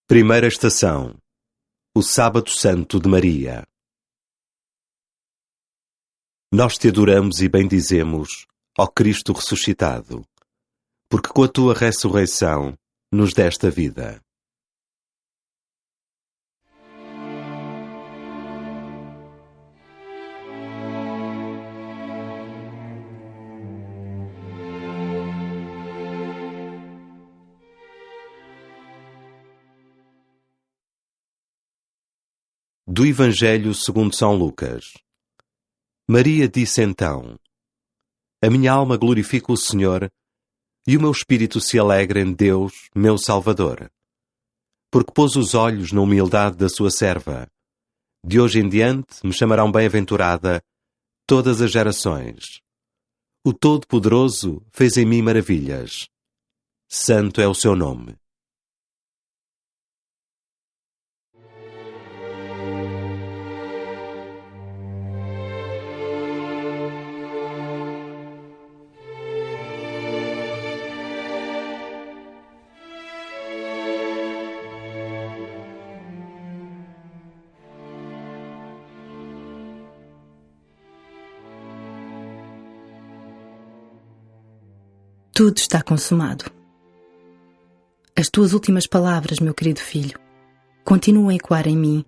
Primeira estação: o Sábado Santo de Maria. Nós te adoramos e bendizemos, ó Cristo ressuscitado, porque com a tua ressurreição nos deste a vida. Do Evangelho segundo São Lucas. Maria disse então: A minha alma glorifica o Senhor, e o meu espírito se alegra em Deus, meu Salvador, porque pôs os olhos na humildade da sua serva. De hoje em diante me chamarão bem-aventurada todas as gerações. O Todo-Poderoso fez em mim maravilhas. Santo é o seu nome. Tudo está consumado. As tuas últimas palavras, meu querido filho, continuam a ecoar em mim.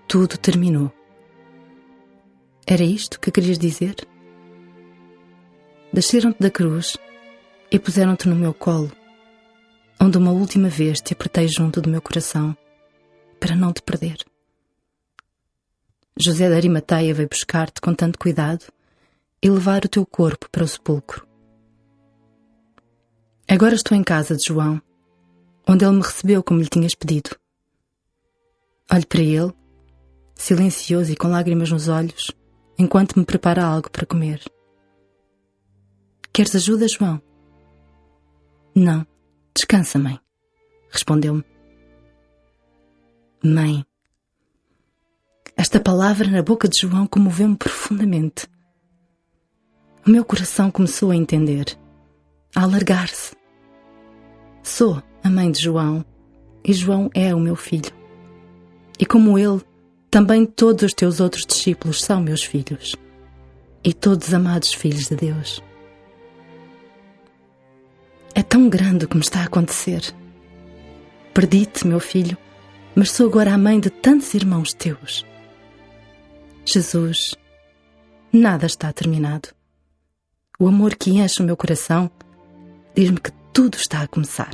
Tudo terminou. Era isto que querias dizer? Desceram-te da cruz e puseram-te no meu colo, onde uma última vez te apertei junto do meu coração, para não te perder. José de Arimateia veio buscar-te com tanto cuidado e levar o teu corpo para o sepulcro. Agora estou em casa de João, onde ele me recebeu como lhe tinhas pedido. Olho para ele, silencioso e com lágrimas nos olhos, enquanto me prepara algo para comer. Queres ajuda, João? Não, descansa, mãe, respondeu-me. Mãe. Esta palavra na boca de João comoveu-me profundamente. O meu coração começou a entender, a alargar-se. Sou a mãe de João e João é o meu filho. E como ele, também todos os teus outros discípulos são meus filhos e todos amados filhos de Deus. É tão grande o que me está a acontecer. Perdi-te, meu filho, mas sou agora a mãe de tantos irmãos teus. Jesus, nada está terminado. O amor que enche o meu coração diz-me que tudo está a começar.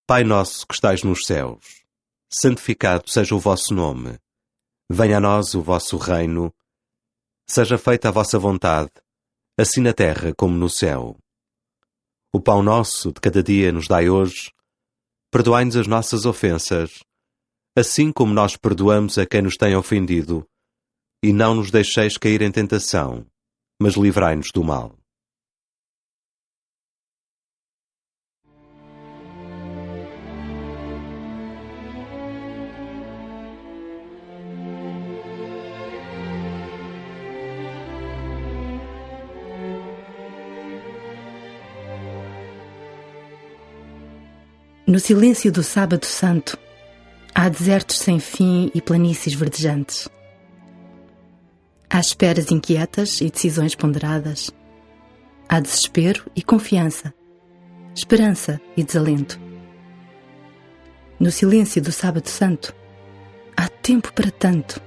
Pai nosso que estais nos céus, santificado seja o vosso nome. Venha a nós o vosso reino. Seja feita a vossa vontade, assim na terra como no céu. O pão nosso de cada dia nos dai hoje. Perdoai-nos as nossas ofensas, assim como nós perdoamos a quem nos tem ofendido. E não nos deixeis cair em tentação, mas livrai-nos do mal. No silêncio do Sábado Santo, há desertos sem fim e planícies verdejantes. Há esperas inquietas e decisões ponderadas. Há desespero e confiança, esperança e desalento. No silêncio do Sábado Santo, há tempo para tanto.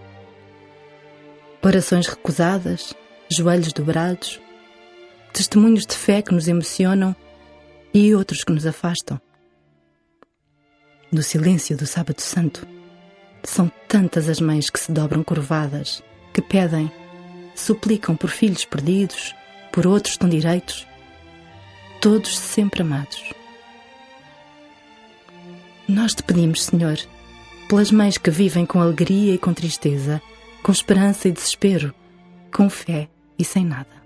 Orações recusadas, joelhos dobrados, testemunhos de fé que nos emocionam e outros que nos afastam. No silêncio do Sábado Santo, São tantas as mães que se dobram curvadas, que pedem, suplicam por filhos perdidos, por outros tão direitos, todos sempre amados. Nós te pedimos, Senhor, pelas mães que vivem com alegria e com tristeza, com esperança e desespero, com fé e sem nada.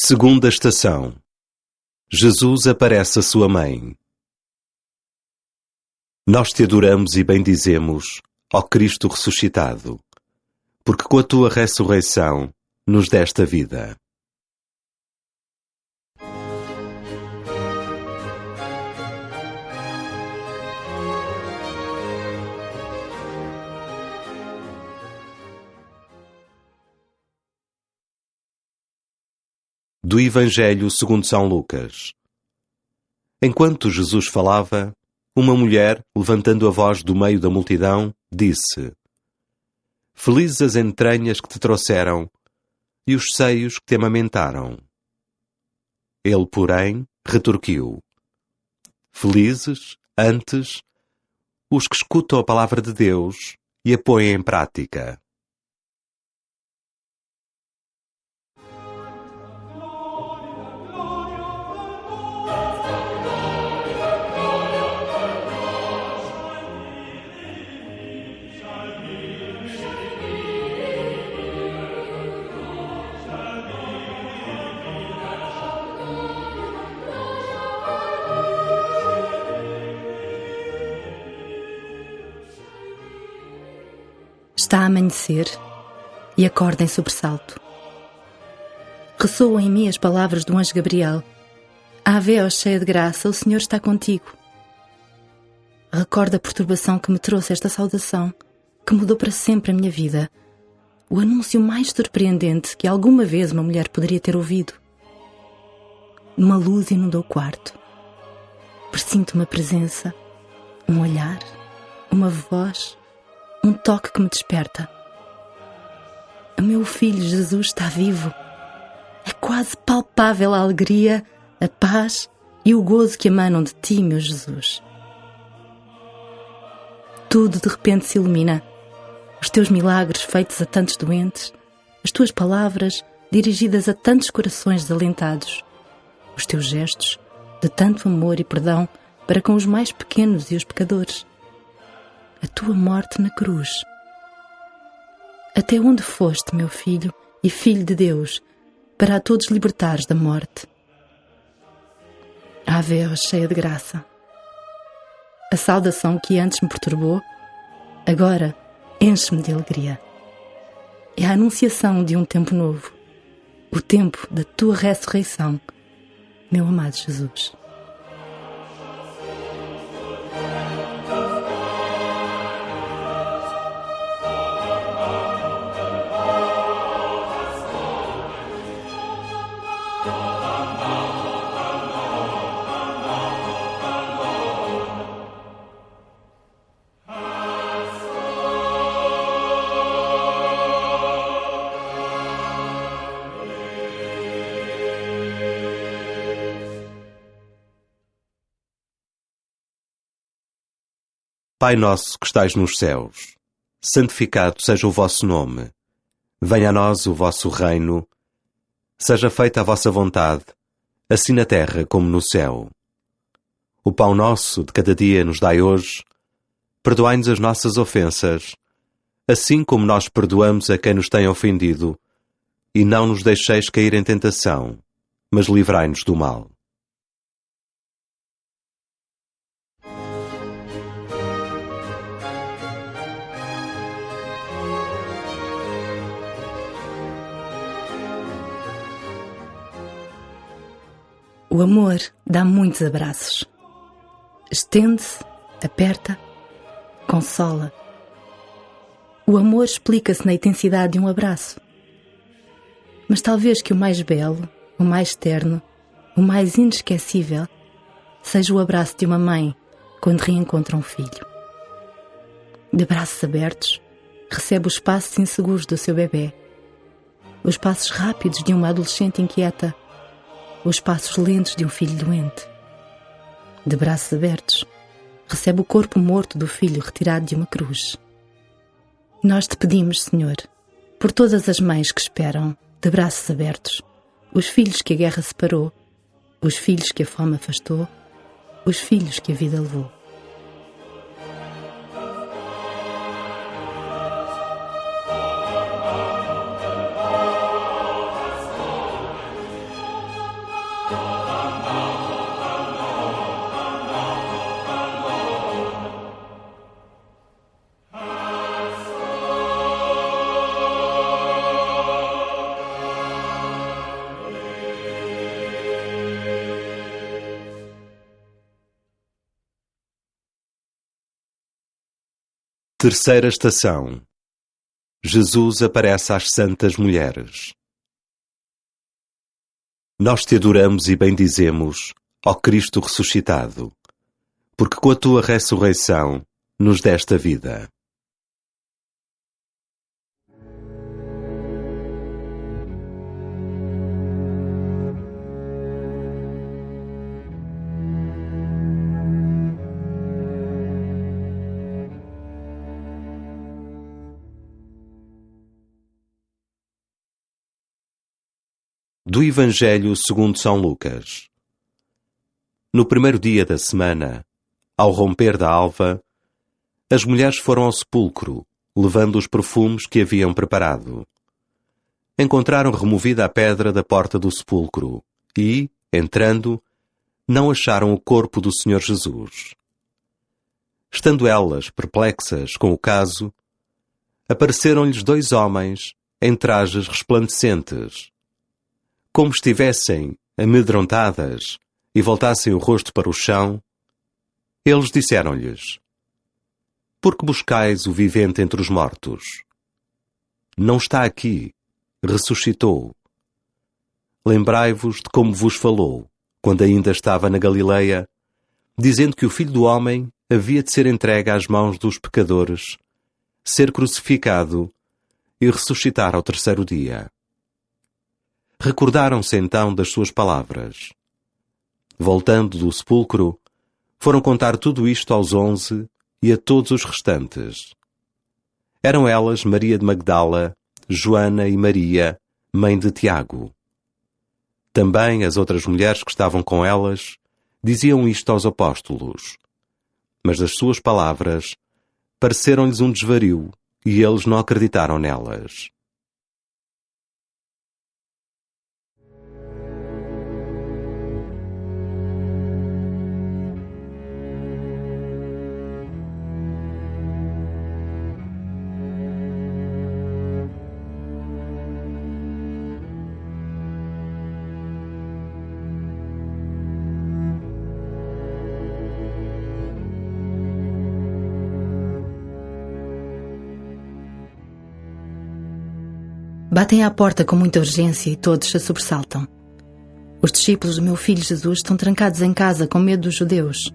Segunda estação. Jesus aparece a sua mãe. Nós te adoramos e bendizemos, ó Cristo ressuscitado, porque com a tua ressurreição nos deste a vida. Do Evangelho segundo São Lucas. Enquanto Jesus falava, uma mulher, levantando a voz do meio da multidão, disse: Felizes as entranhas que te trouxeram e os seios que te amamentaram. Ele, porém, retorquiu: Felizes, antes, os que escutam a palavra de Deus e a põem em prática. Está a amanhecer e acorda em sobressalto. Ressoam em mim as palavras do anjo Gabriel: Ave, ó cheia de graça, o Senhor está contigo. Recordo a perturbação que me trouxe esta saudação, que mudou para sempre a minha vida, o anúncio mais surpreendente que alguma vez uma mulher poderia ter ouvido. Uma luz inundou o quarto. Presinto uma presença, um olhar, uma voz, um toque que me desperta. O meu filho Jesus está vivo. É quase palpável a alegria, a paz e o gozo que emanam de ti, meu Jesus. Tudo de repente se ilumina. Os teus milagres feitos a tantos doentes, as tuas palavras dirigidas a tantos corações desalentados, os teus gestos de tanto amor e perdão para com os mais pequenos e os pecadores, a tua morte na cruz. Até onde foste, meu filho e filho de Deus, para a todos libertares da morte? Ave, ó cheia de graça. A saudação que antes me perturbou, agora enche-me de alegria. É a anunciação de um tempo novo, o tempo da tua ressurreição, meu amado Jesus. Pai nosso que estais nos céus, santificado seja o vosso nome. Venha a nós o vosso reino. Seja feita a vossa vontade, assim na terra como no céu. O pão nosso de cada dia nos dai hoje. Perdoai-nos as nossas ofensas, assim como nós perdoamos a quem nos tem ofendido. E não nos deixeis cair em tentação, mas livrai-nos do mal. O amor dá muitos abraços. Estende-se, aperta, consola. O amor explica-se na intensidade de um abraço. Mas talvez que o mais belo, o mais terno, o mais inesquecível seja o abraço de uma mãe quando reencontra um filho. De braços abertos, recebe os passos inseguros do seu bebê, os passos rápidos de uma adolescente inquieta, os passos lentos de um filho doente. De braços abertos, recebe o corpo morto do filho retirado de uma cruz. Nós te pedimos, Senhor, por todas as mães que esperam, de braços abertos, os filhos que a guerra separou, os filhos que a fome afastou, os filhos que a vida levou. Terceira estação. Jesus aparece às santas mulheres. Nós te adoramos e bendizemos, ó Cristo ressuscitado, porque com a tua ressurreição nos deste a vida. Do Evangelho segundo São Lucas. No primeiro dia da semana, ao romper da alva, as mulheres foram ao sepulcro, levando os perfumes que haviam preparado. Encontraram removida a pedra da porta do sepulcro e, entrando, não acharam o corpo do Senhor Jesus. Estando elas perplexas com o caso, apareceram-lhes 2 homens em trajes resplandecentes. Como estivessem amedrontadas e voltassem o rosto para o chão, eles disseram-lhes: Por que buscais o vivente entre os mortos? Não está aqui, ressuscitou. Lembrai-vos de como vos falou, quando ainda estava na Galileia, dizendo que o Filho do Homem havia de ser entregue às mãos dos pecadores, ser crucificado e ressuscitar ao terceiro dia. Recordaram-se então das suas palavras. Voltando do sepulcro, foram contar tudo isto aos 11 e a todos os restantes. Eram elas Maria de Magdala, Joana e Maria, mãe de Tiago. Também as outras mulheres que estavam com elas diziam isto aos apóstolos. Mas das suas palavras pareceram-lhes um desvario e eles não acreditaram nelas. Batem à porta com muita urgência e todos se sobressaltam. Os discípulos do meu filho Jesus estão trancados em casa com medo dos judeus.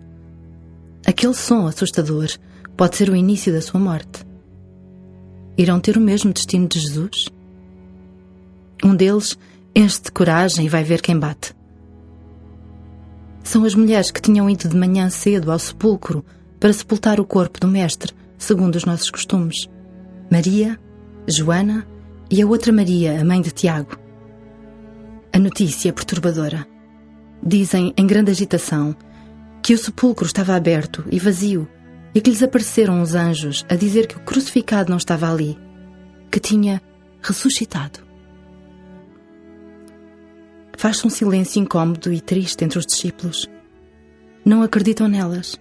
Aquele som assustador pode ser o início da sua morte. Irão ter o mesmo destino de Jesus? Um deles enche de coragem e vai ver quem bate. São as mulheres que tinham ido de manhã cedo ao sepulcro para sepultar o corpo do Mestre, segundo os nossos costumes. Maria, Joana e a outra Maria, a mãe de Tiago. A notícia é perturbadora. Dizem, em grande agitação, que o sepulcro estava aberto e vazio e que lhes apareceram uns anjos a dizer que o crucificado não estava ali, que tinha ressuscitado. Faz-se um silêncio incômodo e triste entre os discípulos. Não acreditam nelas.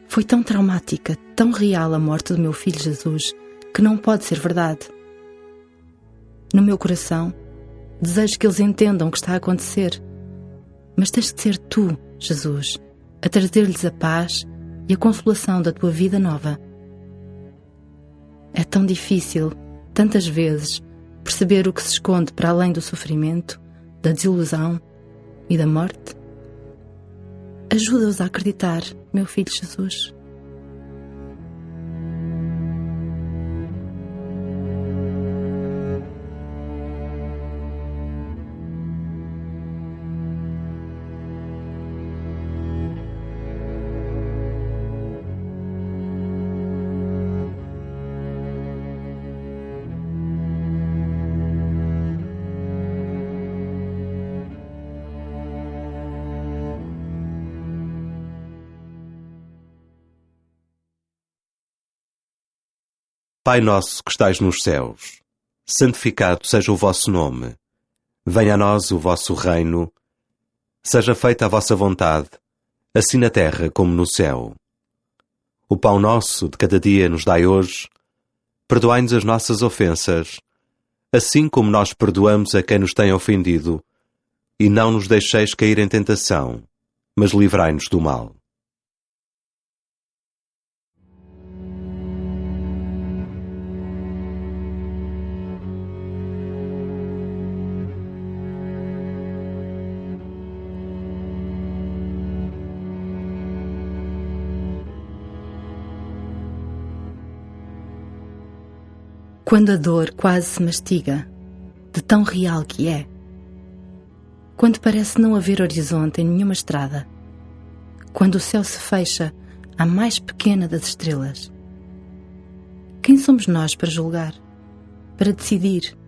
Foi tão traumática, tão real a morte do meu filho Jesus, que não pode ser verdade. No meu coração, desejo que eles entendam o que está a acontecer, mas tens de ser tu, Jesus, a trazer-lhes a paz e a consolação da tua vida nova. É tão difícil, tantas vezes, perceber o que se esconde para além do sofrimento, da desilusão e da morte. Ajuda-os a acreditar, meu filho Jesus. Pai nosso que estais nos céus, santificado seja o vosso nome. Venha a nós o vosso reino. Seja feita a vossa vontade, assim na terra como no céu. O pão nosso de cada dia nos dai hoje. Perdoai-nos as nossas ofensas, assim como nós perdoamos a quem nos tem ofendido. E não nos deixeis cair em tentação, mas livrai-nos do mal. Quando a dor quase se mastiga, de tão real que é. Quando parece não haver horizonte em nenhuma estrada. Quando o céu se fecha à mais pequena das estrelas. Quem somos nós para julgar, para decidir,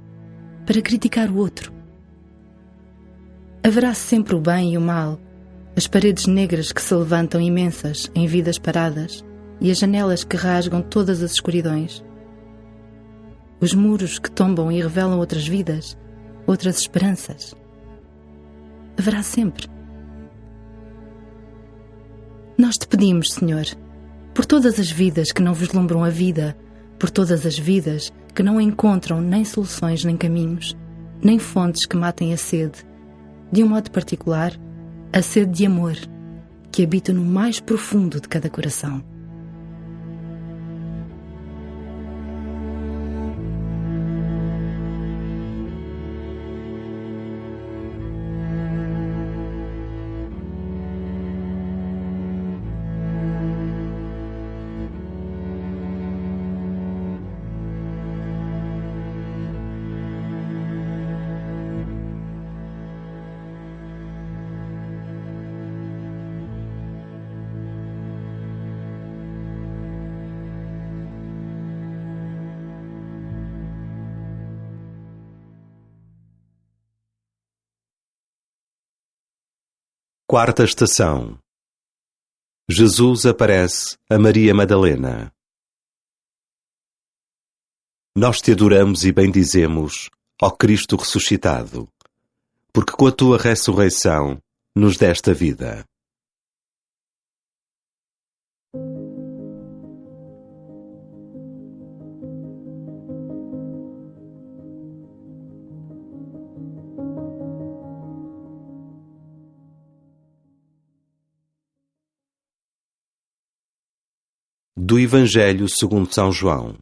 para criticar o outro? Haverá sempre o bem e o mal, as paredes negras que se levantam imensas em vidas paradas e as janelas que rasgam todas as escuridões. Os muros que tombam e revelam outras vidas, outras esperanças. Haverá sempre. Nós te pedimos, Senhor, por todas as vidas que não vislumbram a vida, por todas as vidas que não encontram nem soluções nem caminhos, nem fontes que matem a sede, de um modo particular, a sede de amor, que habita no mais profundo de cada coração. Quarta estação. Jesus aparece a Maria Madalena. Nós te adoramos e bendizemos, ó Cristo ressuscitado, porque com a tua ressurreição nos deste a vida. Do Evangelho segundo São João.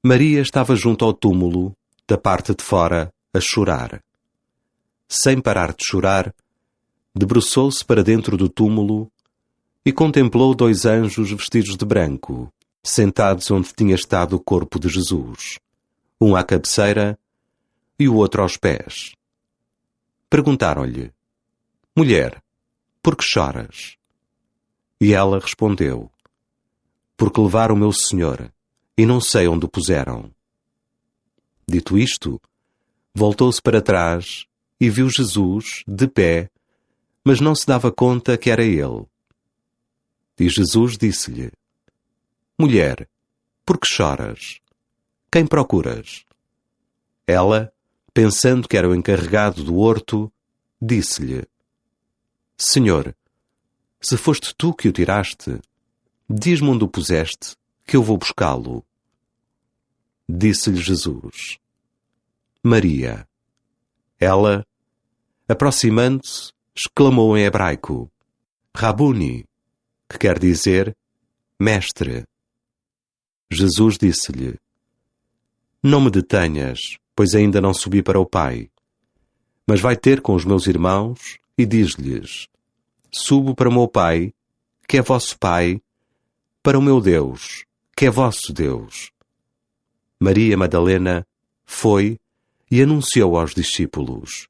Maria estava junto ao túmulo, da parte de fora, a chorar. Sem parar de chorar, debruçou-se para dentro do túmulo e contemplou 2 anjos vestidos de branco, sentados onde tinha estado o corpo de Jesus, um à cabeceira e o outro aos pés. Perguntaram-lhe: Mulher, por que choras? E ela respondeu: Porque levaram o meu Senhor, e não sei onde o puseram. Dito isto, voltou-se para trás e viu Jesus, de pé, mas não se dava conta que era ele. E Jesus disse-lhe: Mulher, por que choras? Quem procuras? Ela, pensando que era o encarregado do horto, disse-lhe: Senhor, se foste tu que o tiraste, diz-me onde o puseste, que eu vou buscá-lo. Disse-lhe Jesus: Maria. Ela, Aproximando-se, exclamou em hebraico: Rabuni, que quer dizer mestre. Jesus disse-lhe: Não me detenhas, pois ainda não subi para o Pai. Mas vai ter com os meus irmãos e diz-lhes: Subo para o meu Pai, que é vosso Pai, para o meu Deus, que é vosso Deus. Maria Madalena foi e anunciou aos discípulos: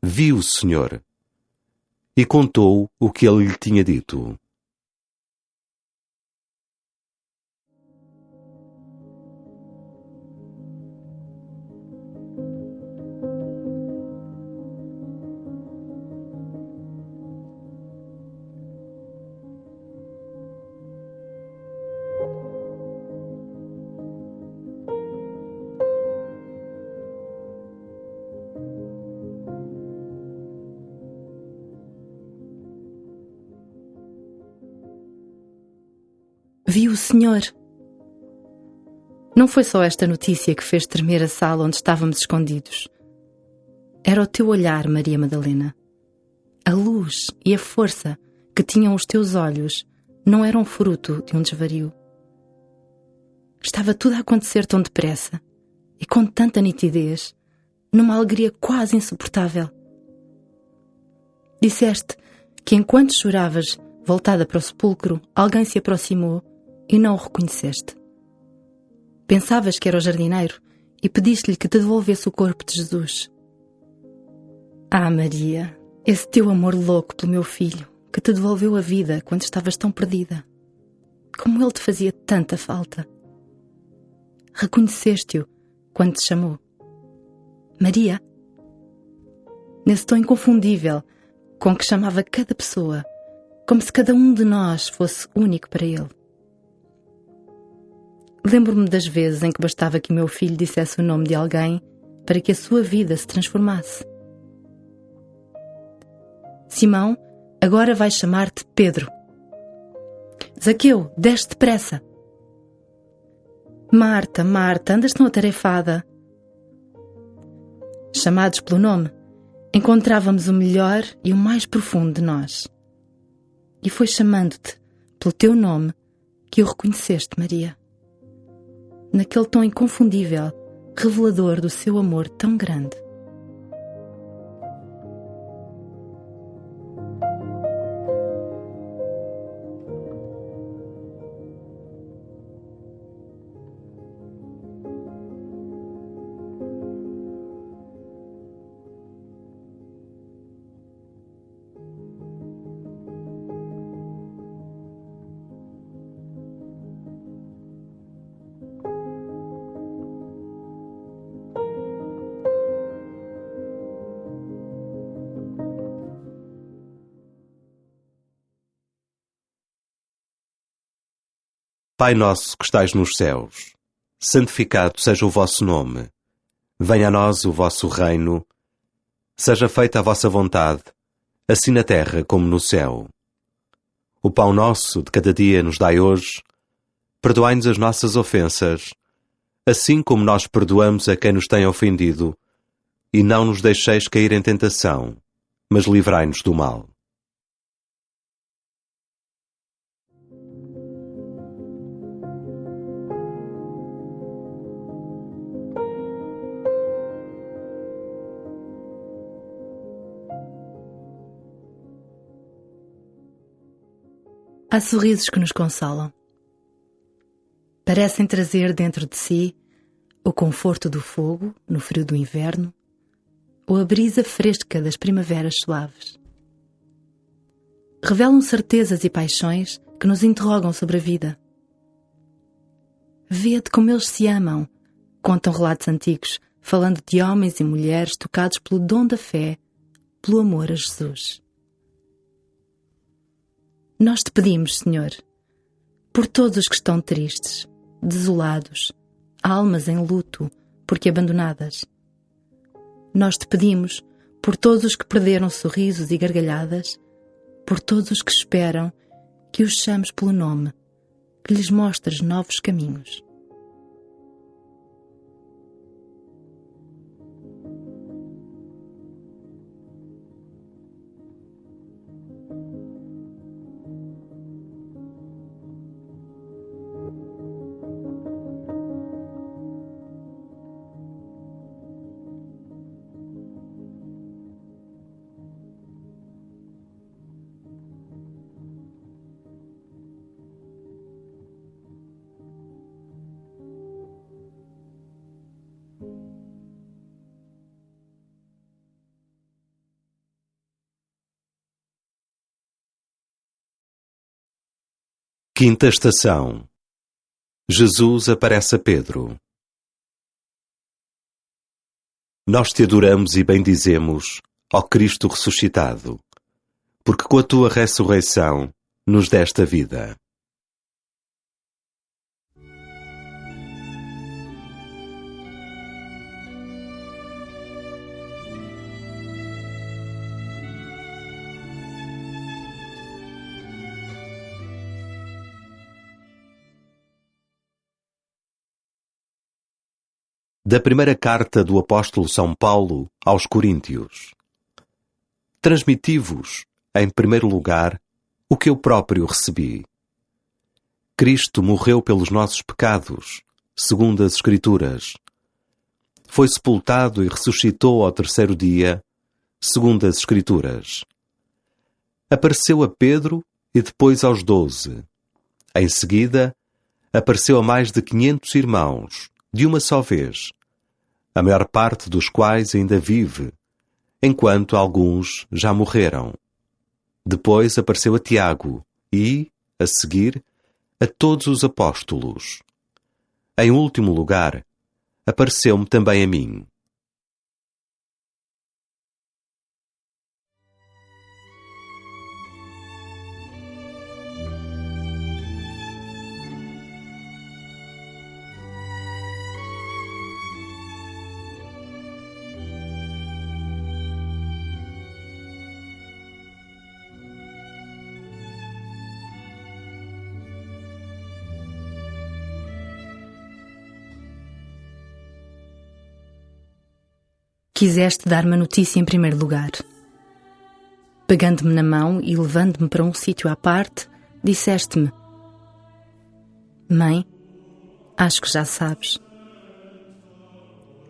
Vi o Senhor, e contou o que ele lhe tinha dito. Vi o Senhor. Não foi só esta notícia que fez tremer a sala onde estávamos escondidos. Era o teu olhar, Maria Madalena. A luz e a força que tinham os teus olhos não eram fruto de um desvario. Estava tudo a acontecer tão depressa e com tanta nitidez, numa alegria quase insuportável. Disseste que enquanto choravas, voltada para o sepulcro, alguém se aproximou e não o reconheceste. Pensavas que era o jardineiro e pediste-lhe que te devolvesse o corpo de Jesus. Ah, Maria, esse teu amor louco pelo meu filho, que te devolveu a vida quando estavas tão perdida. Como ele te fazia tanta falta. Reconheceste-o quando te chamou. Maria, nesse tom inconfundível com que chamava cada pessoa, como se cada um de nós fosse único para ele. Lembro-me das vezes em que bastava que o meu filho dissesse o nome de alguém para que a sua vida se transformasse. Simão, agora vais chamar-te Pedro. Zaqueu, desce depressa. Marta, Marta, andas tão atarefada. Chamados pelo nome, encontrávamos o melhor e o mais profundo de nós. E foi chamando-te pelo teu nome que o reconheceste, Maria. Naquele tom inconfundível, revelador do seu amor tão grande. Pai nosso que estais nos céus, santificado seja o vosso nome. Venha a nós o vosso reino. Seja feita a vossa vontade, assim na terra como no céu. O pão nosso de cada dia nos dai hoje. Perdoai-nos as nossas ofensas, assim como nós perdoamos a quem nos tem ofendido. E não nos deixeis cair em tentação, mas livrai-nos do mal. Há sorrisos que nos consolam. Parecem trazer dentro de si o conforto do fogo no frio do inverno ou a brisa fresca das primaveras suaves. Revelam certezas e paixões que nos interrogam sobre a vida. Vede como eles se amam, contam relatos antigos, falando de homens e mulheres tocados pelo dom da fé, pelo amor a Jesus. Nós te pedimos, Senhor, por todos os que estão tristes, desolados, almas em luto, porque abandonadas. Nós te pedimos por todos os que perderam sorrisos e gargalhadas, por todos os que esperam que os chames pelo nome, que lhes mostres novos caminhos. Quinta estação. Jesus aparece a Pedro. Nós te adoramos e bendizemos, ó Cristo ressuscitado, porque com a tua ressurreição nos deste a vida. Da primeira carta do apóstolo São Paulo aos Coríntios. Transmiti-vos, em primeiro lugar, o que eu próprio recebi. Cristo morreu pelos nossos pecados, segundo as Escrituras. Foi sepultado e ressuscitou ao terceiro dia, segundo as Escrituras. Apareceu a Pedro e depois aos 12. Em seguida, apareceu a mais de 500 irmãos, de uma só vez, a maior parte dos quais ainda vive, enquanto alguns já morreram. Depois apareceu a Tiago e, a seguir, a todos os apóstolos. Em último lugar, apareceu-me também a mim. Quiseste dar-me a notícia em primeiro lugar. Pegando-me na mão e levando-me para um sítio à parte, disseste-me: Mãe, acho que já sabes.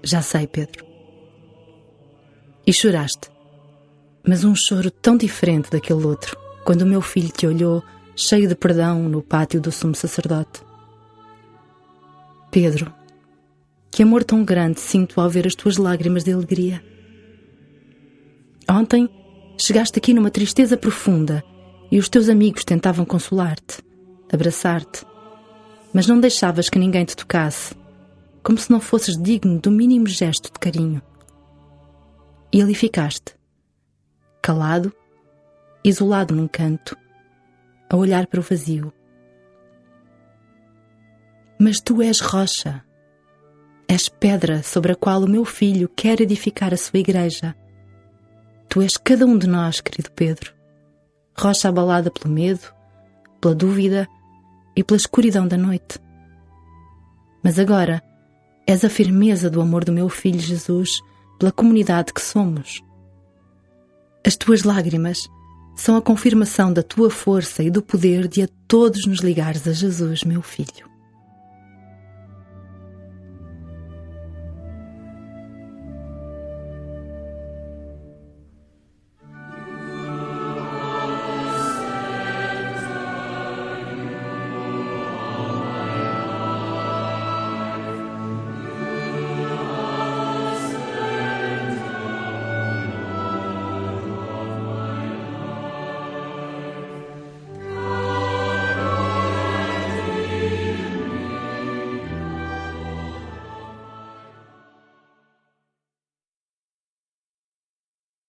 Já sei, Pedro. E choraste, mas um choro tão diferente daquele outro, quando o meu filho te olhou, cheio de perdão, no pátio do sumo sacerdote. Pedro, que amor tão grande sinto ao ver as tuas lágrimas de alegria. Ontem chegaste aqui numa tristeza profunda e os teus amigos tentavam consolar-te, abraçar-te, mas não deixavas que ninguém te tocasse, como se não fosses digno do mínimo gesto de carinho. E ali ficaste, calado, isolado num canto, a olhar para o vazio. Mas tu és rocha. És pedra sobre a qual o meu filho quer edificar a sua igreja. Tu és cada um de nós, querido Pedro. Rocha abalada pelo medo, pela dúvida e pela escuridão da noite. Mas agora és a firmeza do amor do meu filho Jesus pela comunidade que somos. As tuas lágrimas são a confirmação da tua força e do poder de a todos nos ligares a Jesus, meu filho.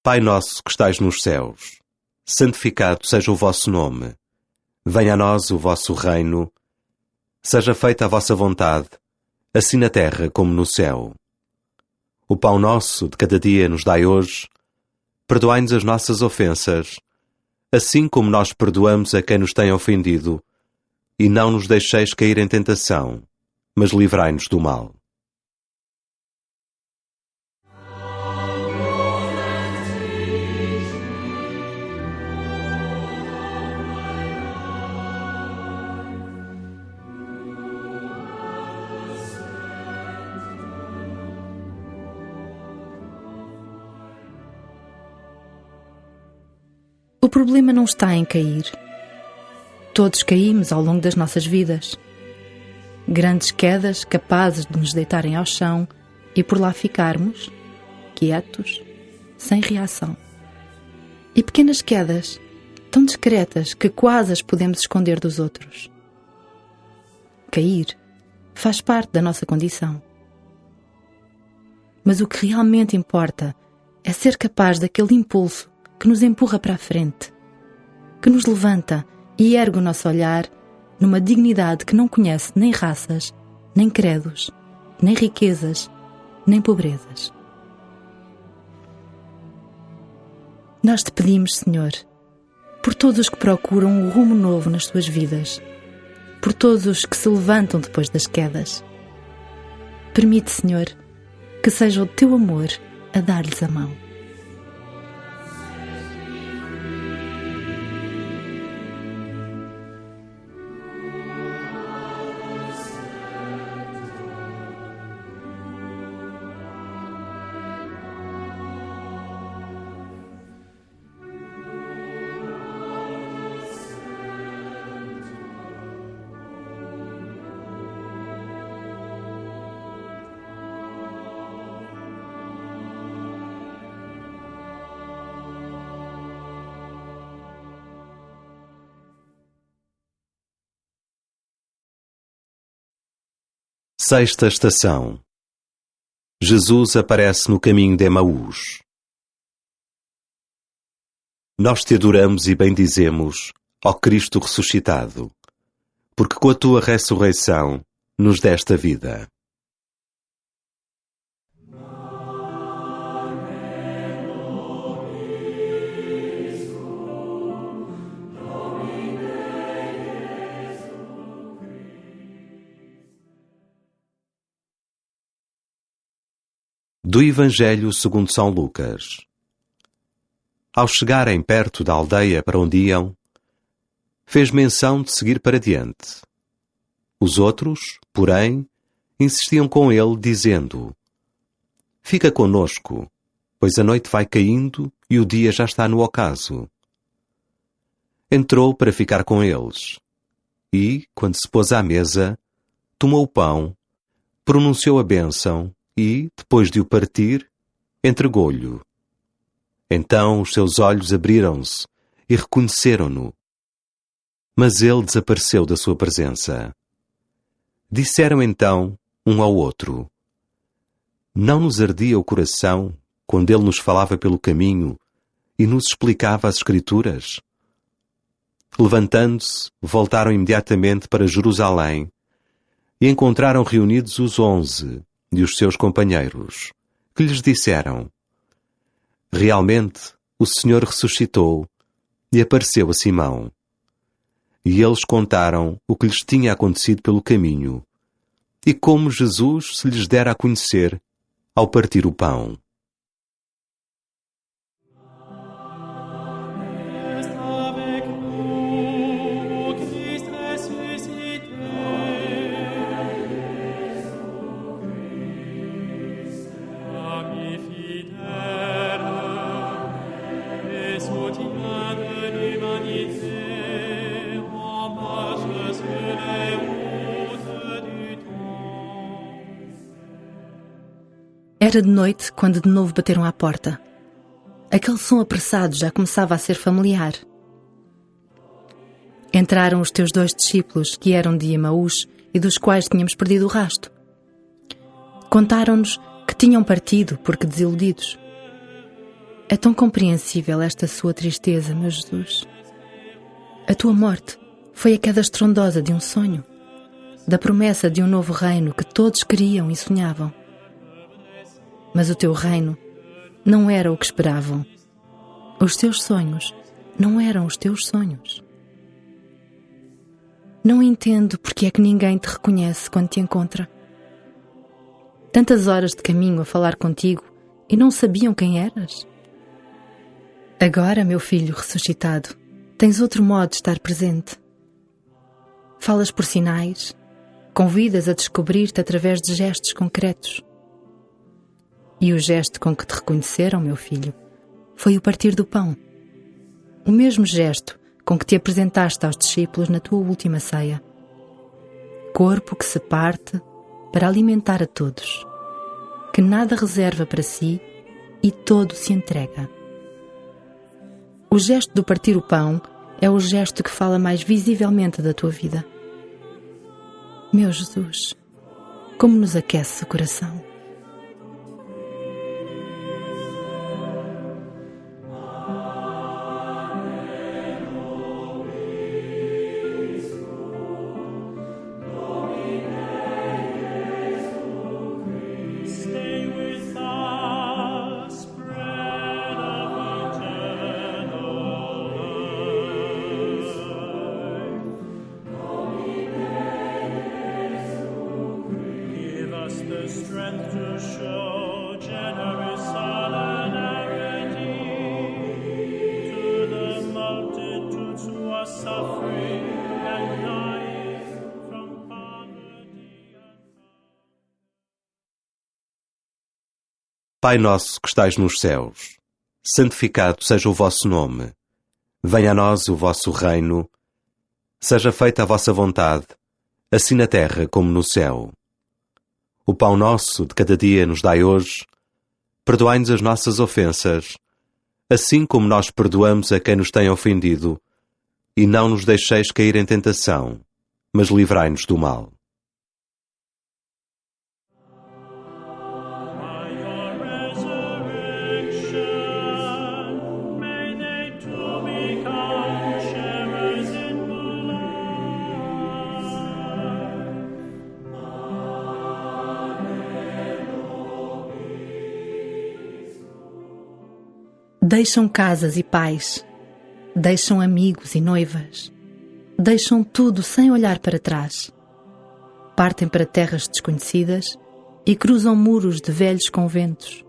Pai nosso que estais nos céus, santificado seja o vosso nome. Venha a nós o vosso reino. Seja feita a vossa vontade, assim na terra como no céu. O pão nosso de cada dia nos dai hoje. Perdoai-nos as nossas ofensas, assim como nós perdoamos a quem nos tem ofendido. E não nos deixeis cair em tentação, mas livrai-nos do mal. O problema não está em cair. Todos caímos ao longo das nossas vidas. Grandes quedas capazes de nos deitarem ao chão e por lá ficarmos, quietos, sem reação. E pequenas quedas, tão discretas que quase as podemos esconder dos outros. cair, faz parte da nossa condição. Mas o que realmente importa é ser capaz daquele impulso que nos empurra para a frente, que nos levanta e ergue o nosso olhar numa dignidade que não conhece nem raças, nem credos, nem riquezas, nem pobrezas. Nós te pedimos, Senhor, por todos os que procuram um rumo novo nas suas vidas, por todos os que se levantam depois das quedas. Permite, Senhor, que seja o teu amor a dar-lhes a mão. Sexta estação. Jesus aparece no caminho de Emaús. Nós te adoramos e bendizemos, ó Cristo ressuscitado, porque com a tua ressurreição nos deste a vida. Do Evangelho segundo São Lucas. Ao chegarem perto da aldeia para onde iam, fez menção de seguir para diante. Os outros, porém, insistiam com ele, dizendo: Fica conosco, pois a noite vai caindo e o dia já está no ocaso. Entrou para ficar com eles, e, quando se pôs à mesa, tomou o pão, pronunciou a bênção, e, depois de o partir, entregou-lhe. Então os seus olhos abriram-se e reconheceram-no. Mas ele desapareceu da sua presença. Disseram então um ao outro: Não nos ardia o coração quando ele nos falava pelo caminho e nos explicava as Escrituras? Levantando-se, voltaram imediatamente para Jerusalém e encontraram reunidos os 11 e os seus companheiros, que lhes disseram: Realmente, o Senhor ressuscitou e apareceu a Simão. E eles contaram o que lhes tinha acontecido pelo caminho e como Jesus se lhes dera a conhecer ao partir o pão. Era de noite quando de novo bateram à porta. Aquele som apressado já começava a ser familiar. Entraram os teus 2 discípulos, que eram de Emaús e dos quais tínhamos perdido o rasto. Contaram-nos que tinham partido porque desiludidos. É tão compreensível esta sua tristeza, meu Jesus. A tua morte foi a queda estrondosa de um sonho, da promessa de um novo reino que todos queriam e sonhavam. Mas o teu reino não era o que esperavam. Os teus sonhos não eram os teus sonhos. Não entendo porque é que ninguém te reconhece quando te encontra. Tantas horas de caminho a falar contigo e não sabiam quem eras. Agora, meu filho ressuscitado, tens outro modo de estar presente. Falas por sinais, convidas a descobrir-te através de gestos concretos. E o gesto com que te reconheceram, meu filho, foi o partir do pão. O mesmo gesto com que te apresentaste aos discípulos na tua última ceia. Corpo que se parte para alimentar a todos, que nada reserva para si e todo se entrega. O gesto do partir o pão é o gesto que fala mais visivelmente da tua vida. Meu Jesus, como nos aquece o coração. The strength to show generous solidarity to the multitudes who are suffering and dying from poverty and Pai nosso que estais nos céus, santificado seja o vosso nome. Venha a nós o vosso reino. Seja feita a vossa vontade, assim na terra como no céu. O pão nosso de cada dia nos dai hoje. Perdoai-nos as nossas ofensas, assim como nós perdoamos a quem nos tem ofendido. E não nos deixeis cair em tentação, mas livrai-nos do mal. by your resurrection, may they too become sharers in the light. Deixam casas e pais, deixam amigos e noivas, deixam tudo sem olhar para trás. Partem para terras desconhecidas e cruzam muros de velhos conventos.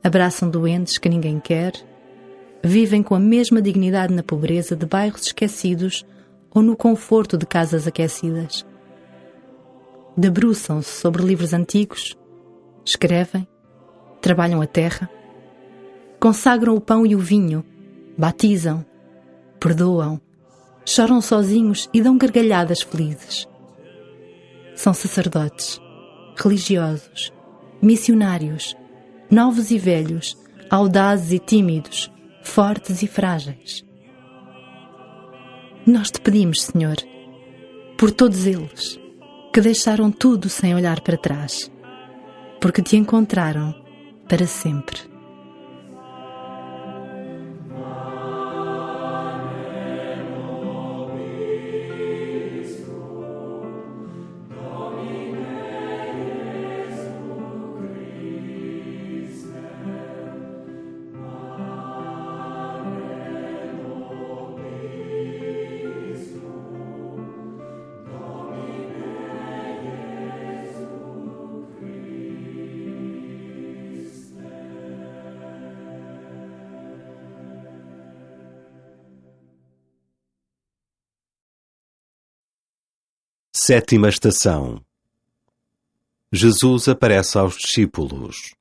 Abraçam doentes que ninguém quer, vivem com a mesma dignidade na pobreza de bairros esquecidos ou no conforto de casas aquecidas. Debruçam-se sobre livros antigos, escrevem, trabalham a terra, consagram o pão e o vinho, batizam, perdoam, choram sozinhos e dão gargalhadas felizes. São sacerdotes, religiosos, missionários, novos e velhos, audazes e tímidos, fortes e frágeis. Nós te pedimos, Senhor, por todos eles, que deixaram tudo sem olhar para trás, porque te encontraram para sempre. Sétima estação. Jesus aparece aos discípulos.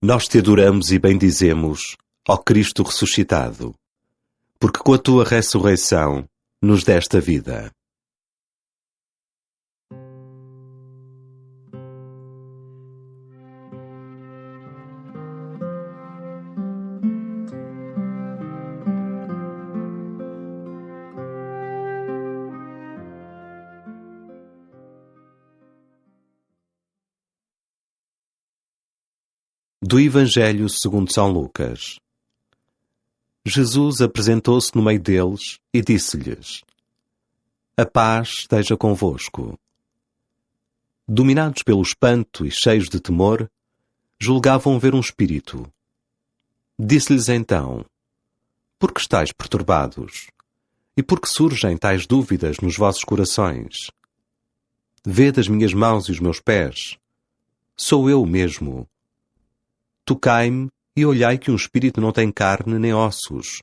Nós te adoramos e bendizemos, ó Cristo ressuscitado, porque com a tua ressurreição nos deste a vida. Do Evangelho segundo São Lucas. Jesus apresentou-se no meio deles e disse-lhes: A paz esteja convosco. Dominados pelo espanto e cheios de temor, julgavam ver um espírito. Disse-lhes então: Por que estáis perturbados? E por que surgem tais dúvidas nos vossos corações? Vede as minhas mãos e os meus pés. Sou eu mesmo. Tocai-me e olhai que um espírito não tem carne nem ossos,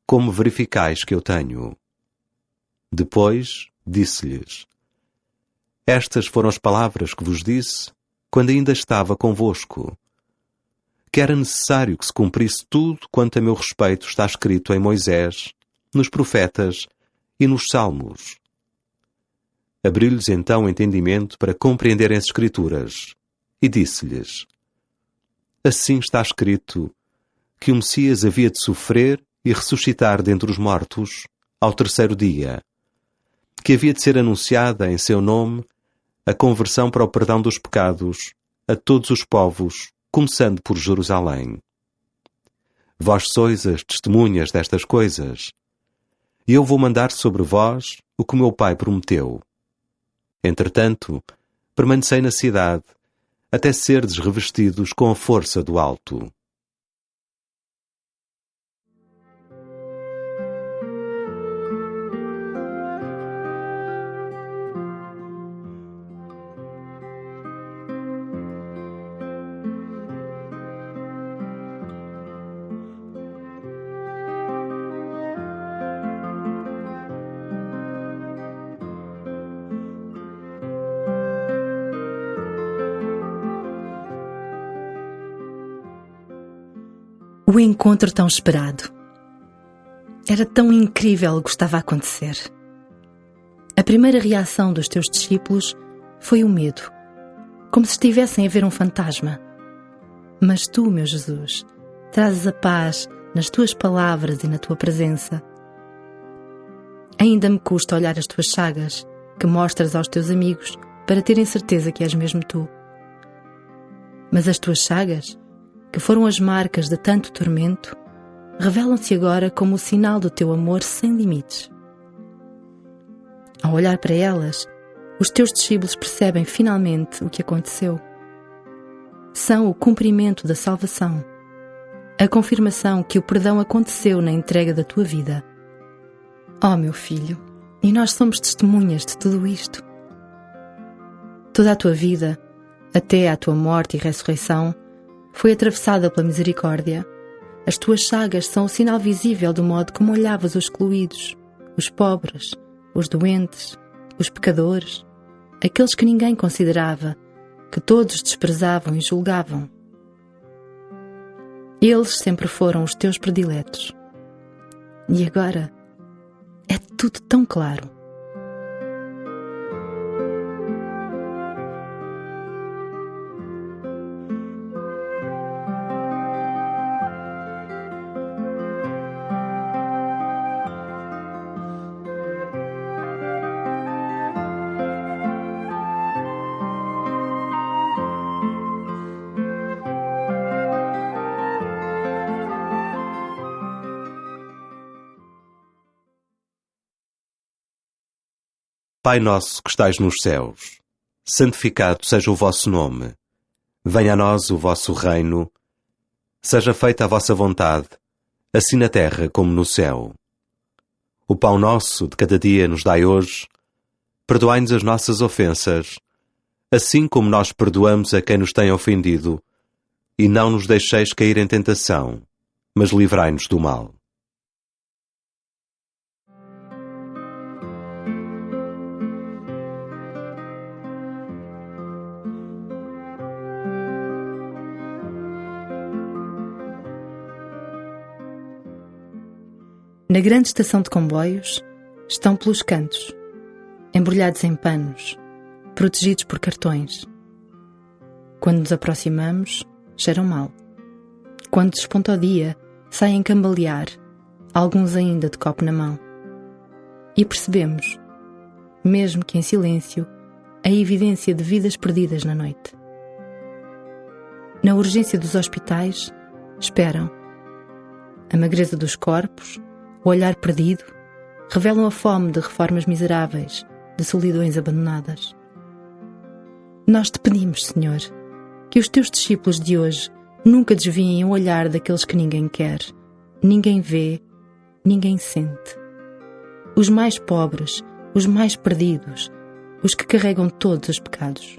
como verificais que eu tenho. Depois disse-lhes: Estas foram as palavras que vos disse quando ainda estava convosco, que era necessário que se cumprisse tudo quanto a meu respeito está escrito em Moisés, nos profetas e nos salmos. Abriu-lhes então o entendimento para compreenderem as Escrituras, e disse-lhes: Assim está escrito que o Messias havia de sofrer e ressuscitar dentre os mortos ao terceiro dia, que havia de ser anunciada em seu nome a conversão para o perdão dos pecados a todos os povos, começando por Jerusalém. Vós sois as testemunhas destas coisas, e eu vou mandar sobre vós o que meu pai prometeu. Entretanto, permanecei na cidade, até serdes revestidos com a força do alto. O encontro tão esperado. Era tão incrível o que estava a acontecer. A primeira reação dos teus discípulos foi o medo, como se estivessem a ver um fantasma. Mas tu, meu Jesus, trazes a paz nas tuas palavras e na tua presença. Ainda me custa olhar as tuas chagas, que mostras aos teus amigos para terem certeza que és mesmo tu. Mas as tuas chagas, que foram as marcas de tanto tormento, revelam-se agora como o sinal do teu amor sem limites. Ao olhar para elas, os teus discípulos percebem finalmente o que aconteceu. São o cumprimento da salvação, a confirmação que o perdão aconteceu na entrega da tua vida. Oh, meu filho, e nós somos testemunhas de tudo isto. Toda a tua vida, até à tua morte e ressurreição, foi atravessada pela misericórdia. As tuas chagas são o sinal visível do modo como olhavas os excluídos, os pobres, os doentes, os pecadores, aqueles que ninguém considerava, que todos desprezavam e julgavam. Eles sempre foram os teus prediletos. E agora é tudo tão claro. Pai nosso que estais nos céus, santificado seja o vosso nome. Venha a nós o vosso reino. Seja feita a vossa vontade, assim na terra como no céu. O pão nosso de cada dia nos dai hoje. Perdoai-nos as nossas ofensas, assim como nós perdoamos a quem nos tem ofendido. E não nos deixeis cair em tentação, mas livrai-nos do mal. Na grande estação de comboios, estão pelos cantos, embrulhados em panos, protegidos por cartões. Quando nos aproximamos, cheiram mal. Quando desponta o dia, saem cambalear, alguns ainda de copo na mão. E percebemos, mesmo que em silêncio, a evidência de vidas perdidas na noite. Na urgência dos hospitais, esperam. A magreza dos corpos, o olhar perdido, revelam a fome de reformas miseráveis, de solidões abandonadas. Nós te pedimos, Senhor, que os teus discípulos de hoje nunca desviem o olhar daqueles que ninguém quer, ninguém vê, ninguém sente. Os mais pobres, os mais perdidos, os que carregam todos os pecados.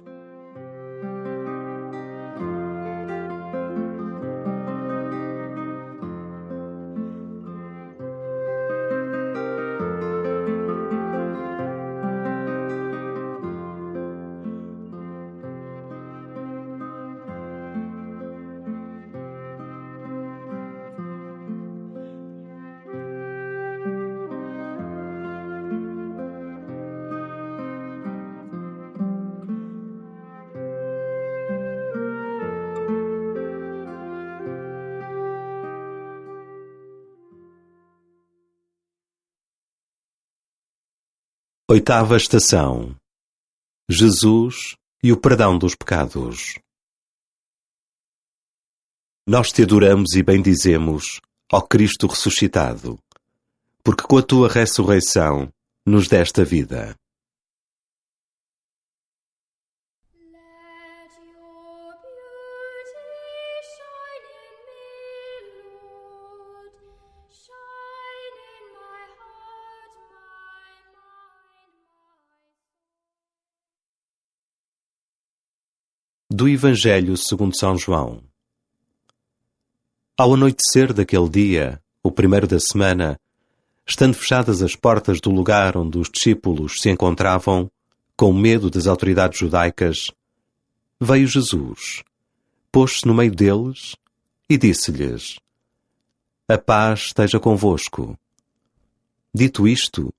Oitava estação. Jesus e o perdão dos pecados. Nós te adoramos e bendizemos, ó Cristo ressuscitado, porque com a tua ressurreição nos deste a vida. Let your beauty shine in me, Lord. Shine in my heart, my mind, my soul. Do Evangelho segundo São João. Ao anoitecer daquele dia, o primeiro da semana, estando fechadas as portas do lugar onde os discípulos se encontravam, com medo das autoridades judaicas, veio Jesus, pôs-se no meio deles e disse-lhes: A paz esteja convosco. Dito isto,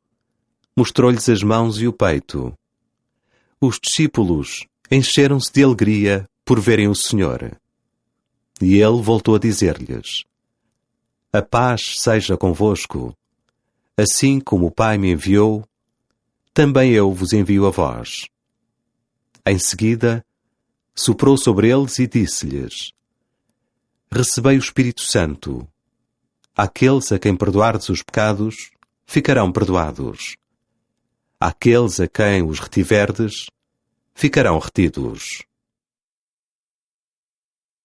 mostrou-lhes as mãos e o peito. Os discípulos encheram-se de alegria por verem o Senhor. E ele voltou a dizer-lhes: A paz seja convosco. Assim como o Pai me enviou, também eu vos envio a vós. Em seguida, soprou sobre eles e disse-lhes: Recebei o Espírito Santo. Àqueles a quem perdoardes os pecados, ficarão perdoados. Àqueles a quem os retiverdes, ficarão retidos.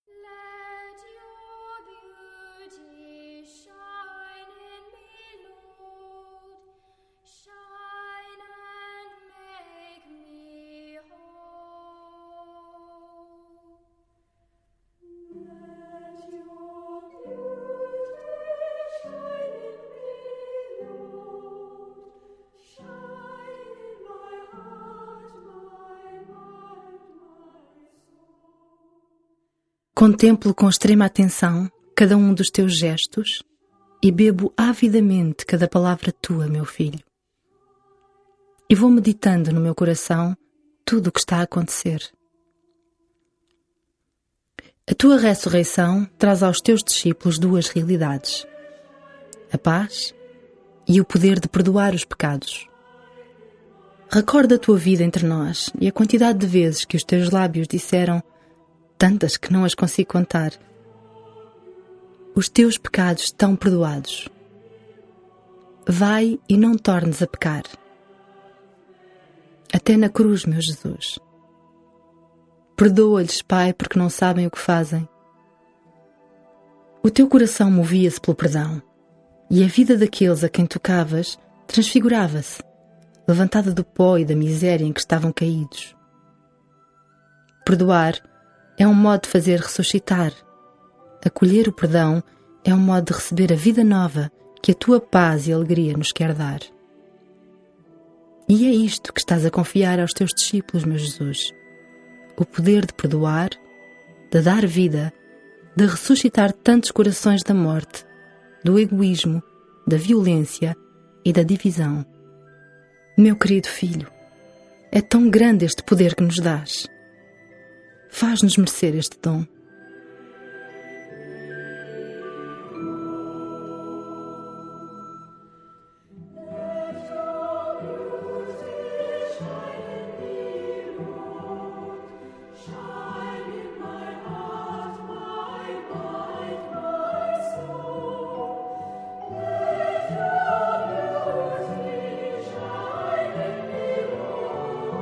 Let your beauty shine in me, Lord. Shine and make me whole. Let your beauty shine in me, Lord. Shine in my heart, my mind, my soul. Contemplo com extrema atenção cada um dos teus gestos e bebo avidamente cada palavra tua, meu filho. E vou meditando no meu coração tudo o que está a acontecer. A tua ressurreição traz aos teus discípulos duas realidades: a paz e o poder de perdoar os pecados. Recorda a tua vida entre nós e a quantidade de vezes que os teus lábios disseram, tantas que não as consigo contar: os teus pecados estão perdoados. Vai e não tornes a pecar. Até na cruz, meu Jesus. Perdoa-lhes, Pai, porque não sabem o que fazem. O teu coração movia-se pelo perdão, e a vida daqueles a quem tocavas transfigurava-se, levantada do pó e da miséria em que estavam caídos. Perdoar é um modo de fazer ressuscitar. Acolher o perdão é um modo de receber a vida nova que a tua paz e alegria nos quer dar. E é isto que estás a confiar aos teus discípulos, meu Jesus: o poder de perdoar, de dar vida, de ressuscitar tantos corações da morte, do egoísmo, da violência e da divisão. Meu querido filho, é tão grande este poder que nos dás. Faz-nos merecer este dom. Shine in my heart, my mind, my soul. Let your beauty shine in me, Lord.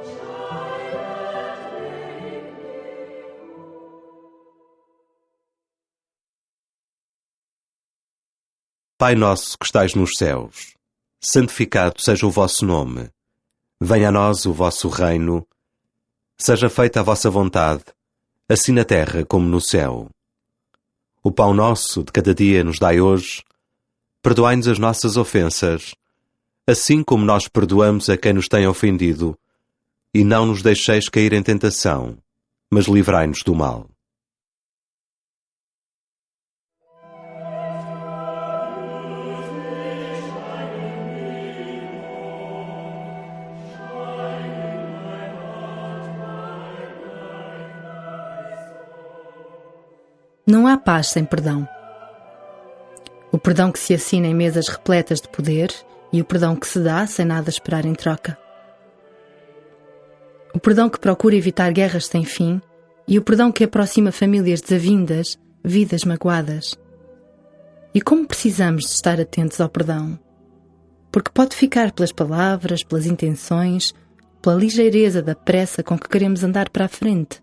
Shine and make me Pai nosso que estais nos céus, santificado seja o vosso nome. Venha a nós o vosso reino. Seja feita a vossa vontade, assim na terra como no céu. O pão nosso de cada dia nos dai hoje. Perdoai-nos as nossas ofensas, assim como nós perdoamos a quem nos tem ofendido. E não nos deixeis cair em tentação, mas livrai-nos do mal. Não há paz sem perdão. O perdão que se assina em mesas repletas de poder e o perdão que se dá sem nada esperar em troca. O perdão que procura evitar guerras sem fim e o perdão que aproxima famílias desavindas, vidas magoadas. E como precisamos de estar atentos ao perdão? Porque pode ficar pelas palavras, pelas intenções, pela ligeireza da pressa com que queremos andar para a frente.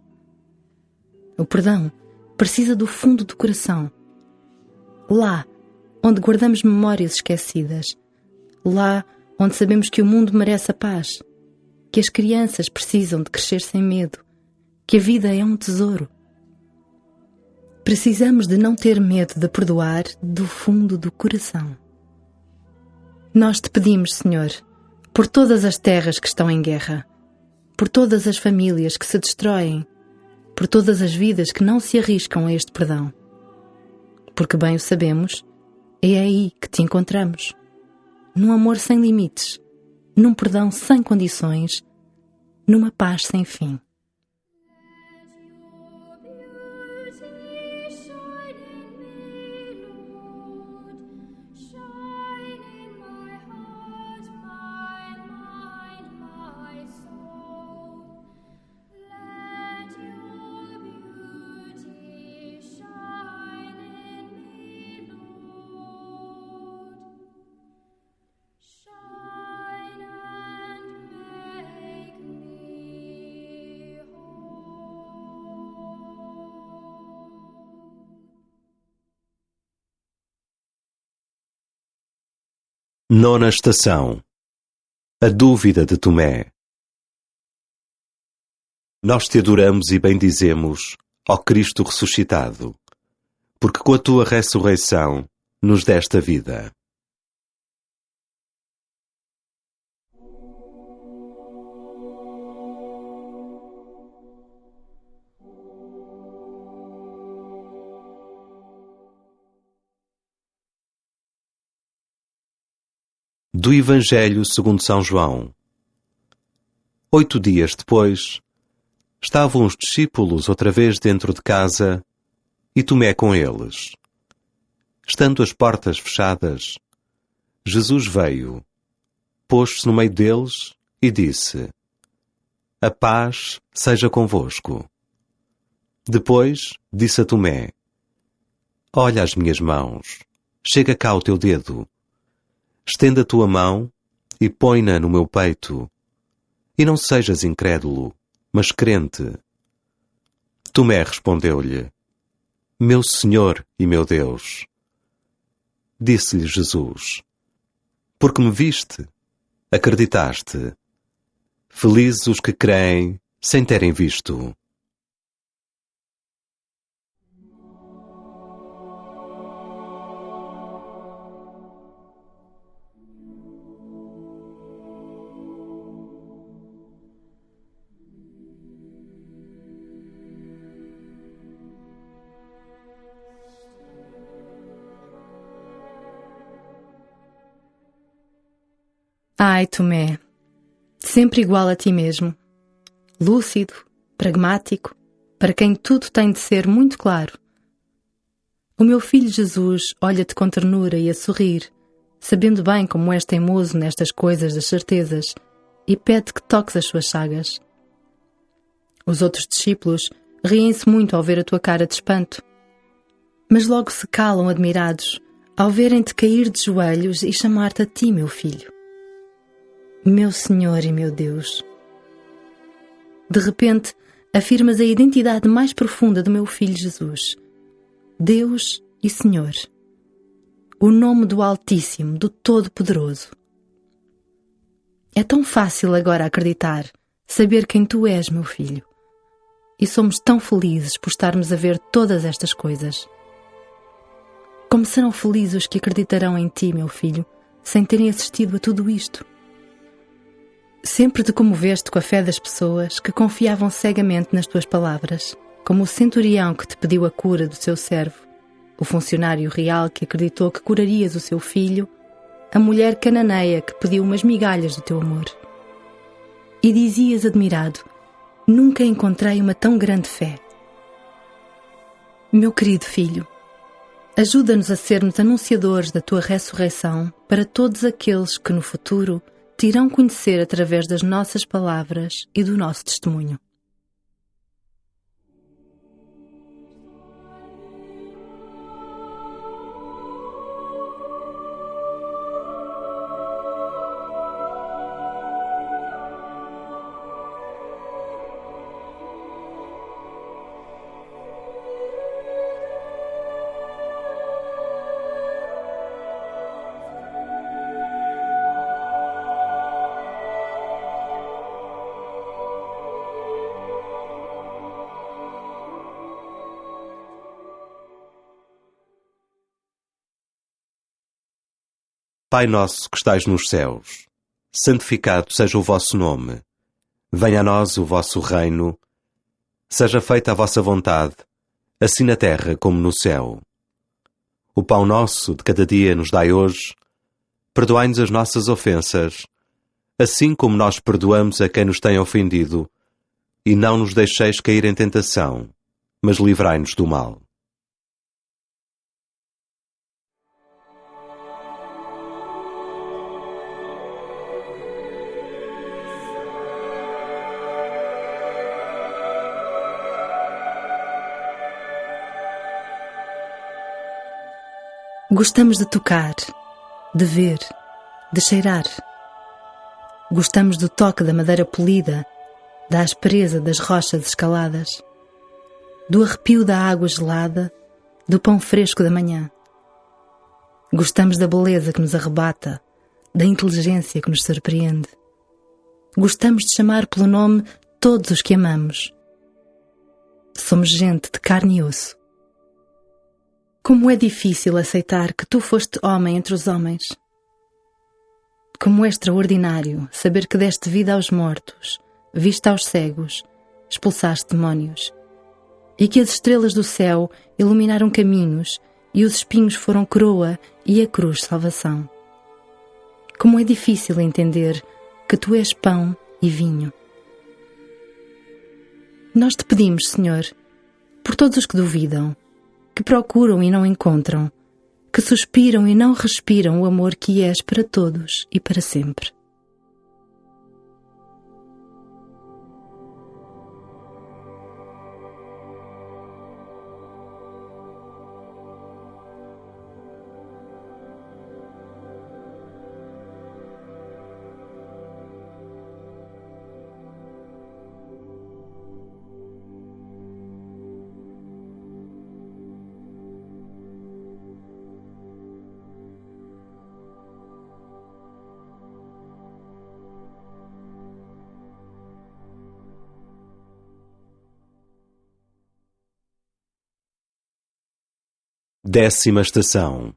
O perdão precisa do fundo do coração. Lá, onde guardamos memórias esquecidas. Lá, onde sabemos que o mundo merece a paz. Que as crianças precisam de crescer sem medo. Que a vida é um tesouro. Precisamos de não ter medo de perdoar do fundo do coração. Nós te pedimos, Senhor, por todas as terras que estão em guerra, por todas as famílias que se destroem, por todas as vidas que não se arriscam a este perdão. Porque bem o sabemos, é aí que te encontramos, num amor sem limites, num perdão sem condições, numa paz sem fim. Nona estação. A dúvida de Tomé. Nós te adoramos e bendizemos, ó Cristo ressuscitado, porque com a tua ressurreição nos deste a vida. Do Evangelho segundo São João. 8 dias depois, estavam os discípulos outra vez dentro de casa e Tomé com eles. Estando as portas fechadas, Jesus veio, pôs-se no meio deles e disse: A paz seja convosco. Depois disse a Tomé: Olha as minhas mãos, chega cá o teu dedo. Estende a tua mão e põe-na no meu peito. E não sejas incrédulo, mas crente. Tomé respondeu-lhe: Meu Senhor e meu Deus. Disse-lhe Jesus: Porque me viste, acreditaste. Felizes os que creem sem terem visto. Ai, Tomé, sempre igual a ti mesmo, lúcido, pragmático, para quem tudo tem de ser muito claro. O meu filho Jesus olha-te com ternura e a sorrir, sabendo bem como és teimoso nestas coisas das certezas, e pede que toques as suas chagas. Os outros discípulos riem-se muito ao ver a tua cara de espanto, mas logo se calam admirados ao verem-te cair de joelhos e chamar-te a ti, meu filho. Meu Senhor e meu Deus. De repente, afirmas a identidade mais profunda do meu filho Jesus. Deus e Senhor. O nome do Altíssimo, do Todo-Poderoso. É tão fácil agora acreditar, saber quem tu és, meu filho. E somos tão felizes por estarmos a ver todas estas coisas. Como serão felizes os que acreditarão em ti, meu filho, sem terem assistido a tudo isto? Sempre te comoveste com a fé das pessoas que confiavam cegamente nas tuas palavras, como o centurião que te pediu a cura do seu servo, o funcionário real que acreditou que curarias o seu filho, a mulher cananeia que pediu umas migalhas do teu amor. E dizias admirado: Nunca encontrei uma tão grande fé. Meu querido filho, Ajuda-nos a sermos anunciadores da Tua ressurreição para todos aqueles que no futuro te irão conhecer através das nossas palavras e do nosso testemunho. Pai nosso que estais nos céus, santificado seja o vosso nome. Venha a nós o vosso reino. Seja feita a vossa vontade, assim na terra como no céu. O pão nosso de cada dia nos dai hoje. Perdoai-nos as nossas ofensas, assim como nós perdoamos a quem nos tem ofendido. E não nos deixeis cair em tentação, mas livrai-nos do mal. Gostamos de tocar, de ver, de cheirar. Gostamos do toque da madeira polida, da aspereza das rochas escaladas, do arrepio da água gelada, do pão fresco da manhã. Gostamos da beleza que nos arrebata, da inteligência que nos surpreende. Gostamos de chamar pelo nome todos os que amamos. Somos gente de carne e osso. Como é difícil aceitar que tu foste homem entre os homens. Como é extraordinário saber que deste vida aos mortos, viste aos cegos, expulsaste demónios, e que as estrelas do céu iluminaram caminhos e os espinhos foram coroa e a cruz salvação. Como é difícil entender que tu és pão e vinho. Nós te pedimos, Senhor, por todos os que duvidam, que procuram e não encontram, que suspiram e não respiram o amor que és para todos e para sempre. Décima estação.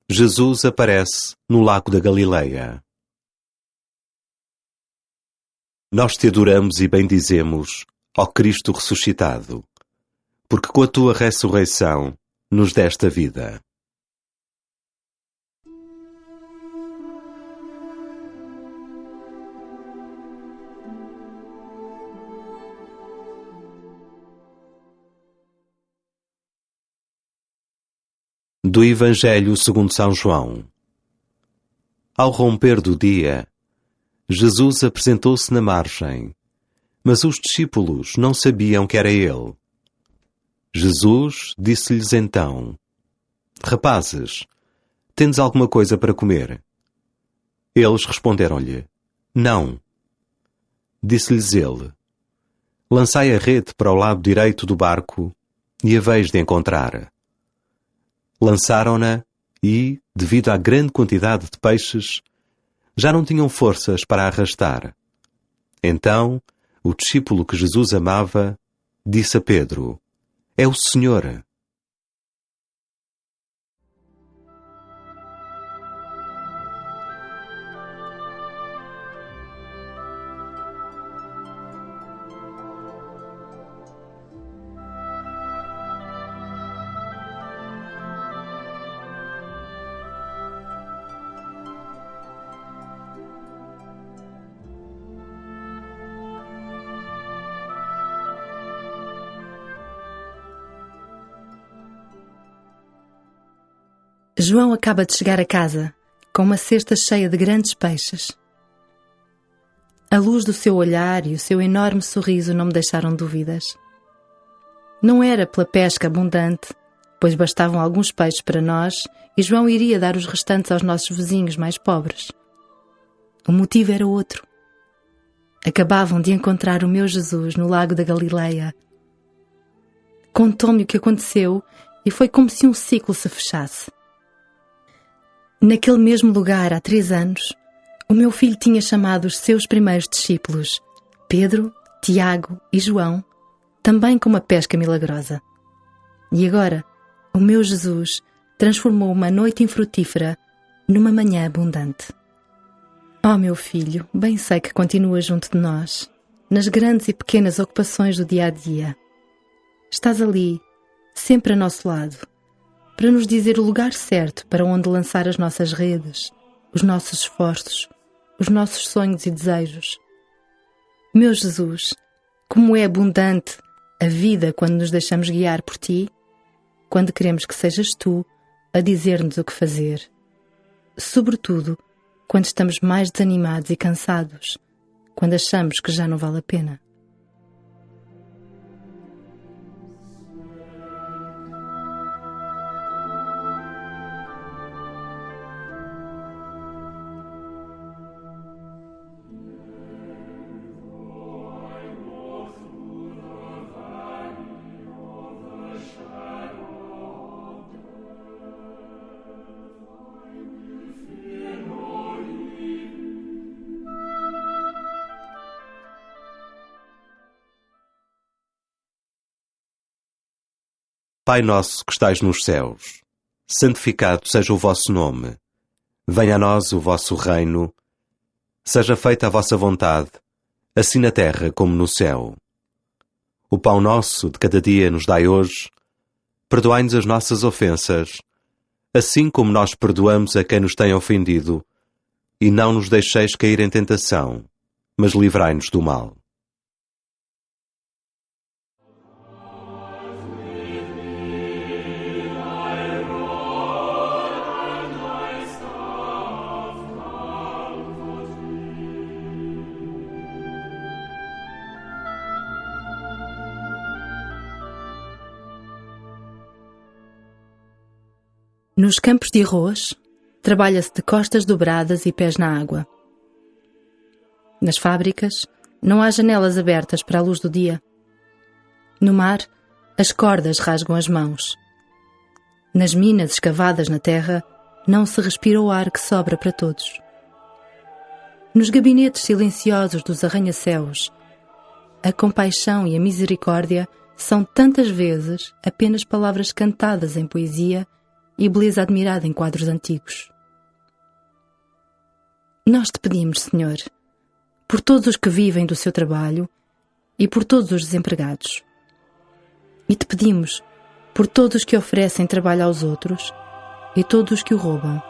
Jesus aparece no lago da Galileia. Nós te adoramos e bendizemos, ó Cristo ressuscitado, porque com a tua ressurreição nos deste a vida. Do Evangelho segundo São João. Ao romper do dia, Jesus apresentou-se na margem, mas os discípulos não sabiam que era ele. Jesus disse-lhes então: Rapazes, tendes alguma coisa para comer? Eles responderam-lhe: Não. Disse-lhes ele: Lançai a rede para o lado direito do barco e haveis de encontrar. Lançaram-na e, devido à grande quantidade de peixes, já não tinham forças para arrastar. Então, o discípulo que Jesus amava disse a Pedro: É o Senhor. João acaba de chegar a casa, com uma cesta cheia de grandes peixes. A luz do seu olhar e o seu enorme sorriso não me deixaram dúvidas. Não era pela pesca abundante, pois bastavam alguns peixes para nós e João iria dar os restantes aos nossos vizinhos mais pobres. O motivo era outro. Acabavam de encontrar o meu Jesus no lago da Galileia. Contou-me o que aconteceu e foi como se um ciclo se fechasse. Naquele mesmo lugar, há 3 anos, o meu filho tinha chamado os seus primeiros discípulos, Pedro, Tiago e João, também com uma pesca milagrosa. E agora, o meu Jesus transformou uma noite infrutífera numa manhã abundante. Oh, meu filho, bem sei que continuas junto de nós, nas grandes e pequenas ocupações do dia-a-dia. Estás ali, sempre a nosso lado, para nos dizer o lugar certo para onde lançar as nossas redes, os nossos esforços, os nossos sonhos e desejos. Meu Jesus, como é abundante a vida quando nos deixamos guiar por Ti, quando queremos que sejas Tu a dizer-nos o que fazer. Sobretudo, quando estamos mais desanimados e cansados, quando achamos que já não vale a pena. Pai nosso que estais nos céus, santificado seja o vosso nome. Venha a nós o vosso reino. Seja feita a vossa vontade, assim na terra como no céu. O pão nosso de cada dia nos dai hoje. Perdoai-nos as nossas ofensas, assim como nós perdoamos a quem nos tem ofendido. E não nos deixeis cair em tentação, mas livrai-nos do mal. Nos campos de arroz, trabalha-se de costas dobradas e pés na água. Nas fábricas, não há janelas abertas para a luz do dia. No mar, as cordas rasgam as mãos. Nas minas escavadas na terra, não se respira o ar que sobra para todos. Nos gabinetes silenciosos dos arranha-céus, a compaixão e a misericórdia são tantas vezes apenas palavras cantadas em poesia e beleza admirada em quadros antigos. Nós te pedimos, Senhor, por todos os que vivem do seu trabalho e por todos os desempregados. E te pedimos por todos os que oferecem trabalho aos outros e todos os que o roubam,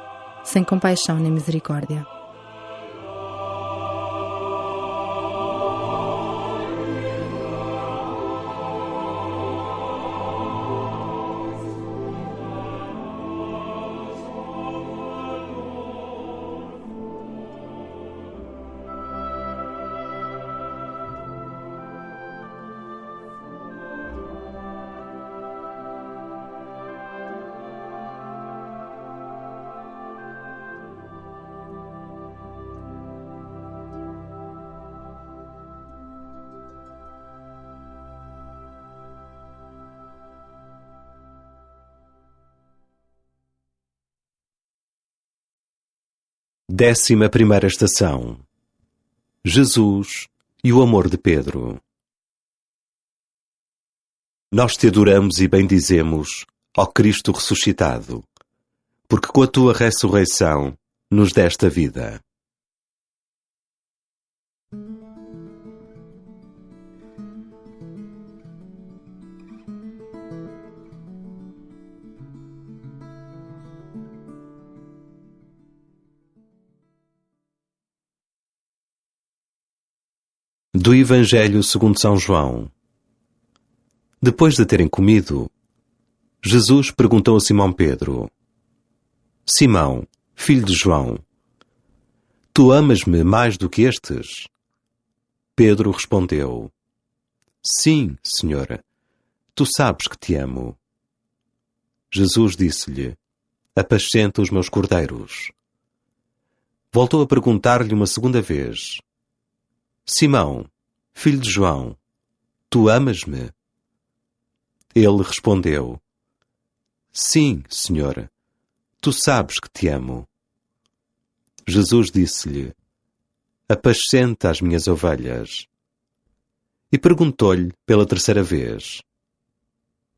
sem compaixão nem misericórdia. Décima primeira estação. Jesus e o amor de Pedro. Nós te adoramos e bendizemos, ó Cristo ressuscitado, porque com a tua ressurreição nos deste a vida. Do Evangelho segundo São João. Depois de terem comido, Jesus perguntou a Simão Pedro: Simão, filho de João, tu amas-me mais do que estes? Pedro respondeu: Sim, Senhor, tu sabes que te amo. Jesus disse-lhe: Apascenta os meus cordeiros. Voltou a perguntar-lhe uma segunda vez: Simão, filho de João, tu amas-me? Ele respondeu: Sim, Senhor, tu sabes que te amo. Jesus disse-lhe: Apascenta as minhas ovelhas. E perguntou-lhe pela terceira vez: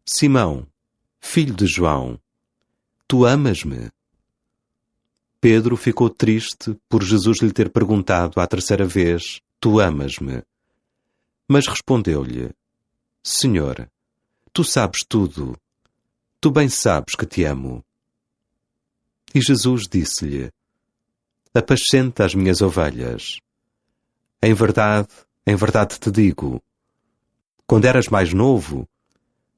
Simão, filho de João, tu amas-me? Pedro ficou triste por Jesus lhe ter perguntado à terceira vez: Tu amas-me? Mas respondeu-lhe: Senhor, tu sabes tudo. Tu bem sabes que te amo. E Jesus disse-lhe: Apascenta as minhas ovelhas. Em verdade te digo, quando eras mais novo,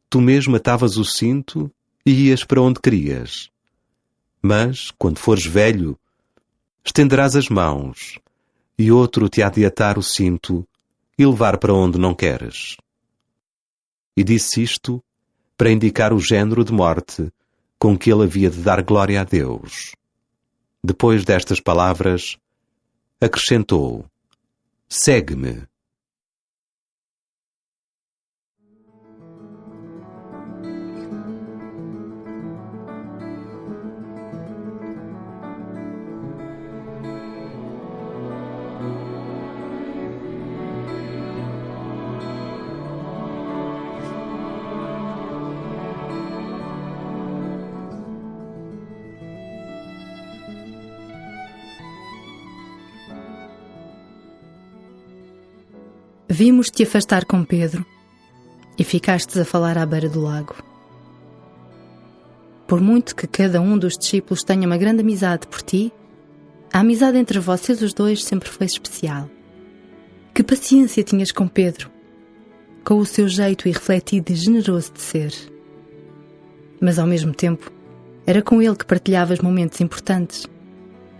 tu mesmo atavas o cinto e ias para onde querias. Mas, quando fores velho, estenderás as mãos, e outro te há de atar o cinto e levar para onde não queres. E disse isto para indicar o género de morte com que ele havia de dar glória a Deus. Depois destas palavras, acrescentou: Segue-me. Vimos-te afastar com Pedro e ficastes a falar à beira do lago. Por muito que cada um dos discípulos tenha uma grande amizade por ti, a amizade entre vocês os dois sempre foi especial. Que paciência tinhas com Pedro, com o seu jeito irrefletido e generoso de ser. Mas ao mesmo tempo, era com ele que partilhavas momentos importantes,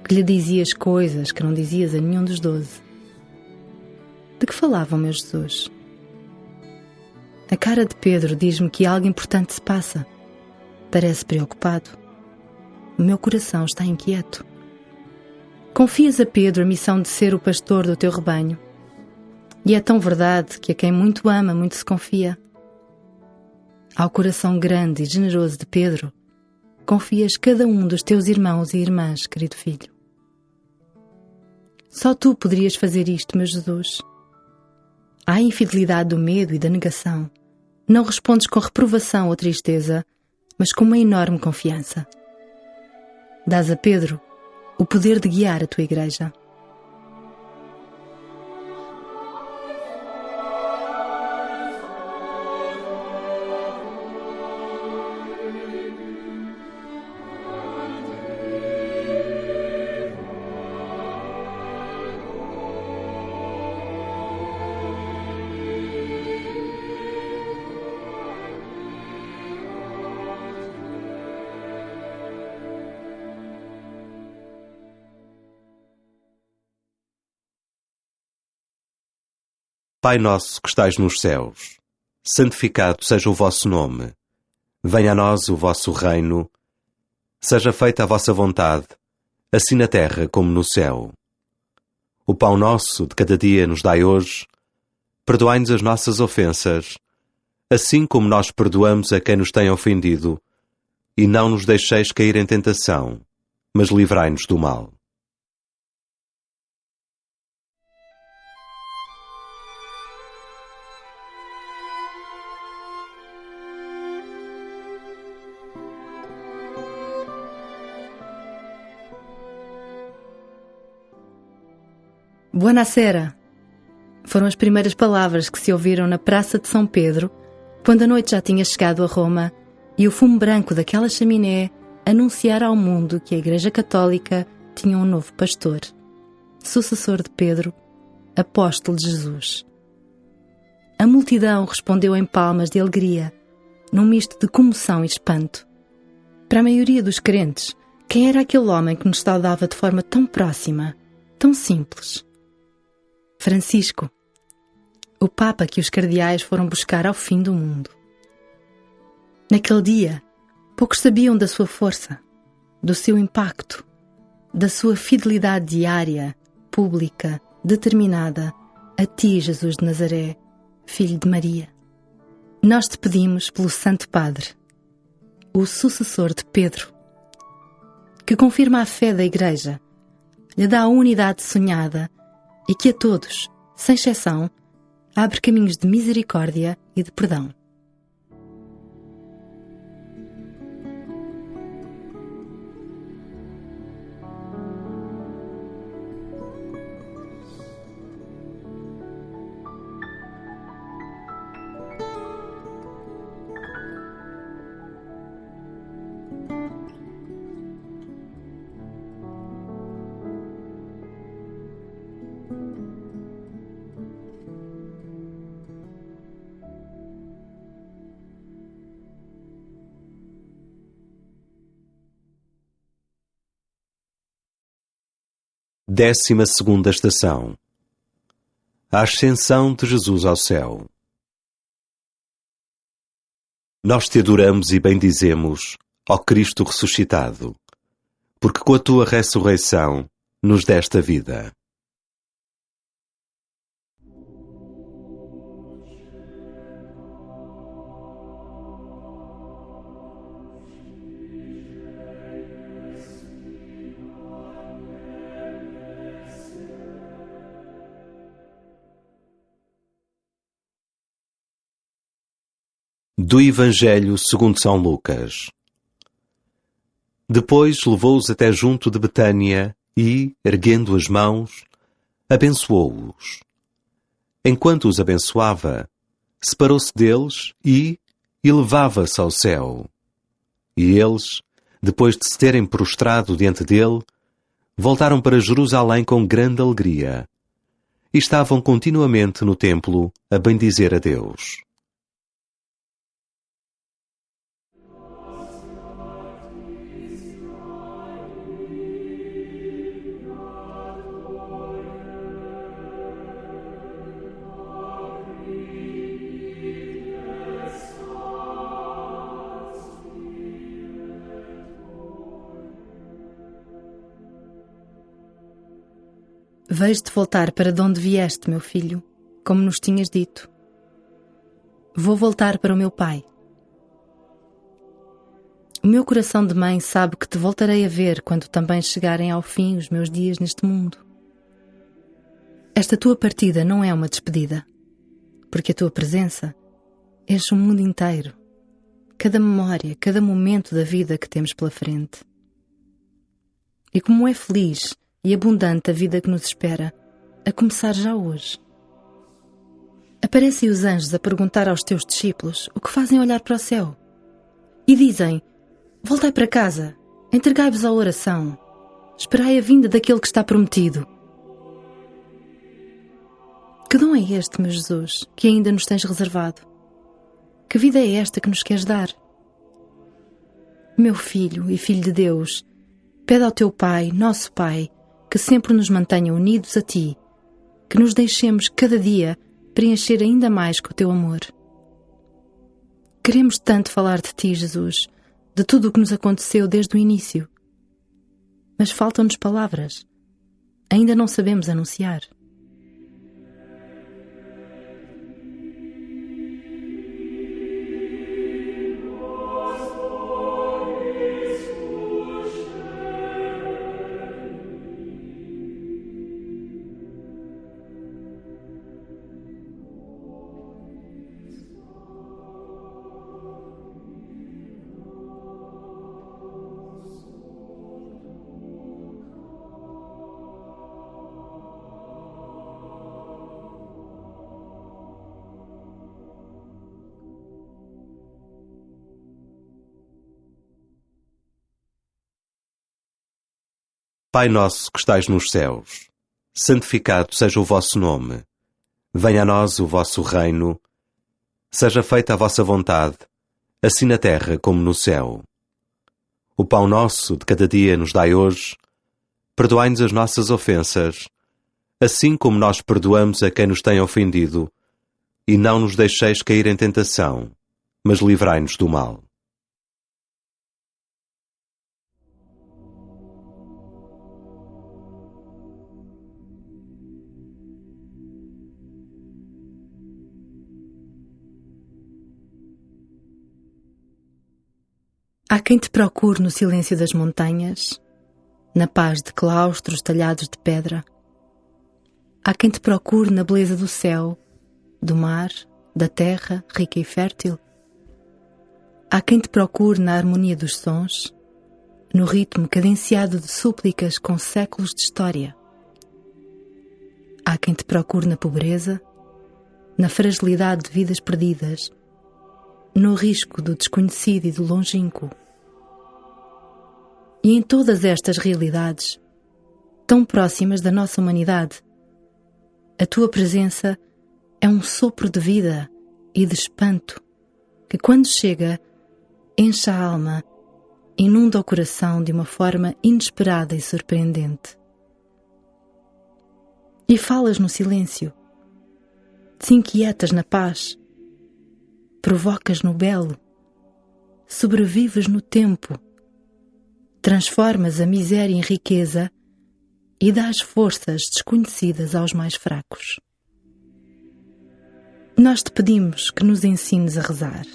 que lhe dizias coisas que não dizias a nenhum dos 12. De que falavam, meu Jesus? A cara de Pedro diz-me que algo importante se passa. Parece preocupado. O meu coração está inquieto. Confias a Pedro a missão de ser o pastor do teu rebanho. E é tão verdade que a quem muito ama, muito se confia. Ao coração grande e generoso de Pedro, confias cada um dos teus irmãos e irmãs, querido filho. Só tu poderias fazer isto, meu Jesus. À infidelidade do medo e da negação, não respondes com reprovação ou tristeza, mas com uma enorme confiança. Dás a Pedro o poder de guiar a tua igreja. Pai nosso que estais nos céus, santificado seja o vosso nome. Venha a nós o vosso reino. Seja feita a vossa vontade, assim na terra como no céu. O pão nosso de cada dia nos dai hoje. Perdoai-nos as nossas ofensas, assim como nós perdoamos a quem nos tem ofendido. E não nos deixeis cair em tentação, mas livrai-nos do mal. Buonasera! Foram as primeiras palavras que se ouviram na Praça de São Pedro, quando a noite já tinha chegado a Roma e o fumo branco daquela chaminé anunciara ao mundo que a Igreja Católica tinha um novo pastor, sucessor de Pedro, apóstolo de Jesus. A multidão respondeu em palmas de alegria, num misto de comoção e espanto. Para a maioria dos crentes, Quem era aquele homem que nos saudava de forma tão próxima, tão simples? Francisco, o Papa que os cardeais foram buscar ao fim do mundo. Naquele dia, poucos sabiam da sua força, do seu impacto, da sua fidelidade diária, pública, determinada, a ti, Jesus de Nazaré, Filho de Maria. Nós te pedimos pelo Santo Padre, o sucessor de Pedro, que confirma a fé da Igreja, lhe dá a unidade sonhada e que a todos, sem exceção, abre caminhos de misericórdia e de perdão. Décima segunda estação. A ascensão de Jesus ao céu. Nós te adoramos e bendizemos, ó Cristo ressuscitado, porque com a tua ressurreição nos deste a vida. Do Evangelho segundo São Lucas. Depois levou-os até junto de Betânia e, erguendo as mãos, abençoou-os. Enquanto os abençoava, separou-se deles e elevava-se ao céu. E eles, depois de se terem prostrado diante dele, voltaram para Jerusalém com grande alegria e estavam continuamente no templo a bendizer a Deus. Vejo-te voltar para de onde vieste, meu filho, como nos tinhas dito. Vou voltar para o meu pai. O meu coração de mãe sabe que te voltarei a ver quando também chegarem ao fim os meus dias neste mundo. Esta tua partida não é uma despedida, porque a tua presença enche o mundo inteiro, cada memória, cada momento da vida que temos pela frente. E como é feliz e abundante a vida que nos espera, a começar já hoje. Aparecem os anjos a perguntar aos teus discípulos o que fazem olhar para o céu. E dizem: voltai para casa, entregai-vos à oração, esperai a vinda daquele que está prometido. Que dom é este, meu Jesus, que ainda nos tens reservado? Que vida é esta que nos queres dar? Meu filho e filho de Deus, pede ao teu Pai, nosso Pai, que sempre nos mantenha unidos a ti, que nos deixemos cada dia preencher ainda mais com o teu amor. Queremos tanto falar de ti, Jesus, de tudo o que nos aconteceu desde o início. Mas faltam-nos palavras. Ainda não sabemos anunciar. Pai nosso que estais nos céus, santificado seja o vosso nome. Venha a nós o vosso reino. Seja feita a vossa vontade, assim na terra como no céu. O pão nosso de cada dia nos dai hoje. Perdoai-nos as nossas ofensas, assim como nós perdoamos a quem nos tem ofendido, e não nos deixeis cair em tentação, mas livrai-nos do mal. Há quem te procure no silêncio das montanhas, na paz de claustros talhados de pedra. Há quem te procure na beleza do céu, do mar, da terra rica e fértil. Há quem te procure na harmonia dos sons, no ritmo cadenciado de súplicas com séculos de história. Há quem te procure na pobreza, na fragilidade de vidas perdidas, no risco do desconhecido e do longínquo. E em todas estas realidades, tão próximas da nossa humanidade, a tua presença é um sopro de vida e de espanto que, quando chega, enche a alma, inunda o coração de uma forma inesperada e surpreendente. E falas no silêncio, te inquietas na paz, provocas no belo, sobrevives no tempo, transformas a miséria em riqueza e dás forças desconhecidas aos mais fracos. Nós te pedimos que nos ensines a rezar,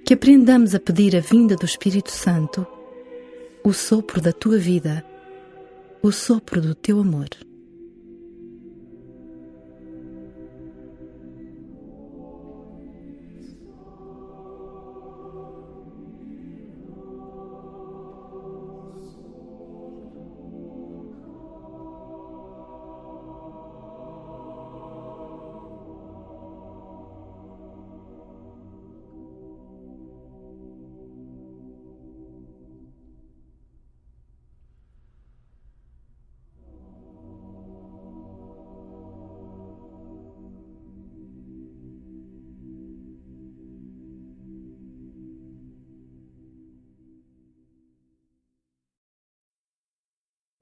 que aprendamos a pedir a vinda do Espírito Santo, o sopro da tua vida, o sopro do teu amor.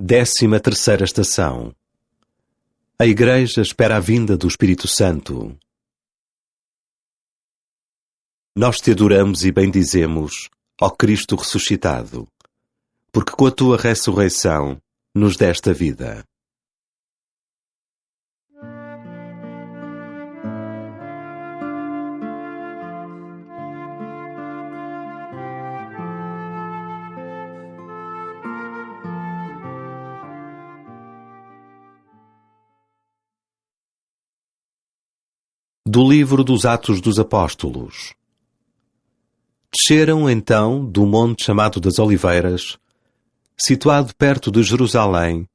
Décima terceira estação. A Igreja espera a vinda do Espírito Santo. Nós te adoramos e bendizemos, ó Cristo ressuscitado, porque com a tua ressurreição nos deste a vida. Do livro dos Atos dos Apóstolos. Desceram, então, do monte chamado das Oliveiras, situado perto de Jerusalém,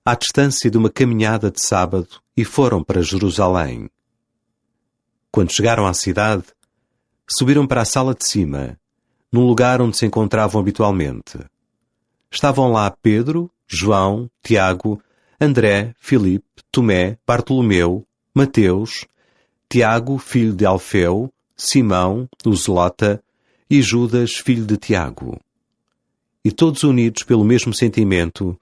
à distância de uma caminhada de sábado, e foram para Jerusalém. Quando chegaram à cidade, subiram para a sala de cima, num lugar onde se encontravam habitualmente. Estavam lá Pedro, João, Tiago, André, Filipe, Tomé, Bartolomeu, Mateus, Tiago, filho de Alfeu, Simão, o Zelota, e Judas, filho de Tiago. E todos unidos pelo mesmo sentimento,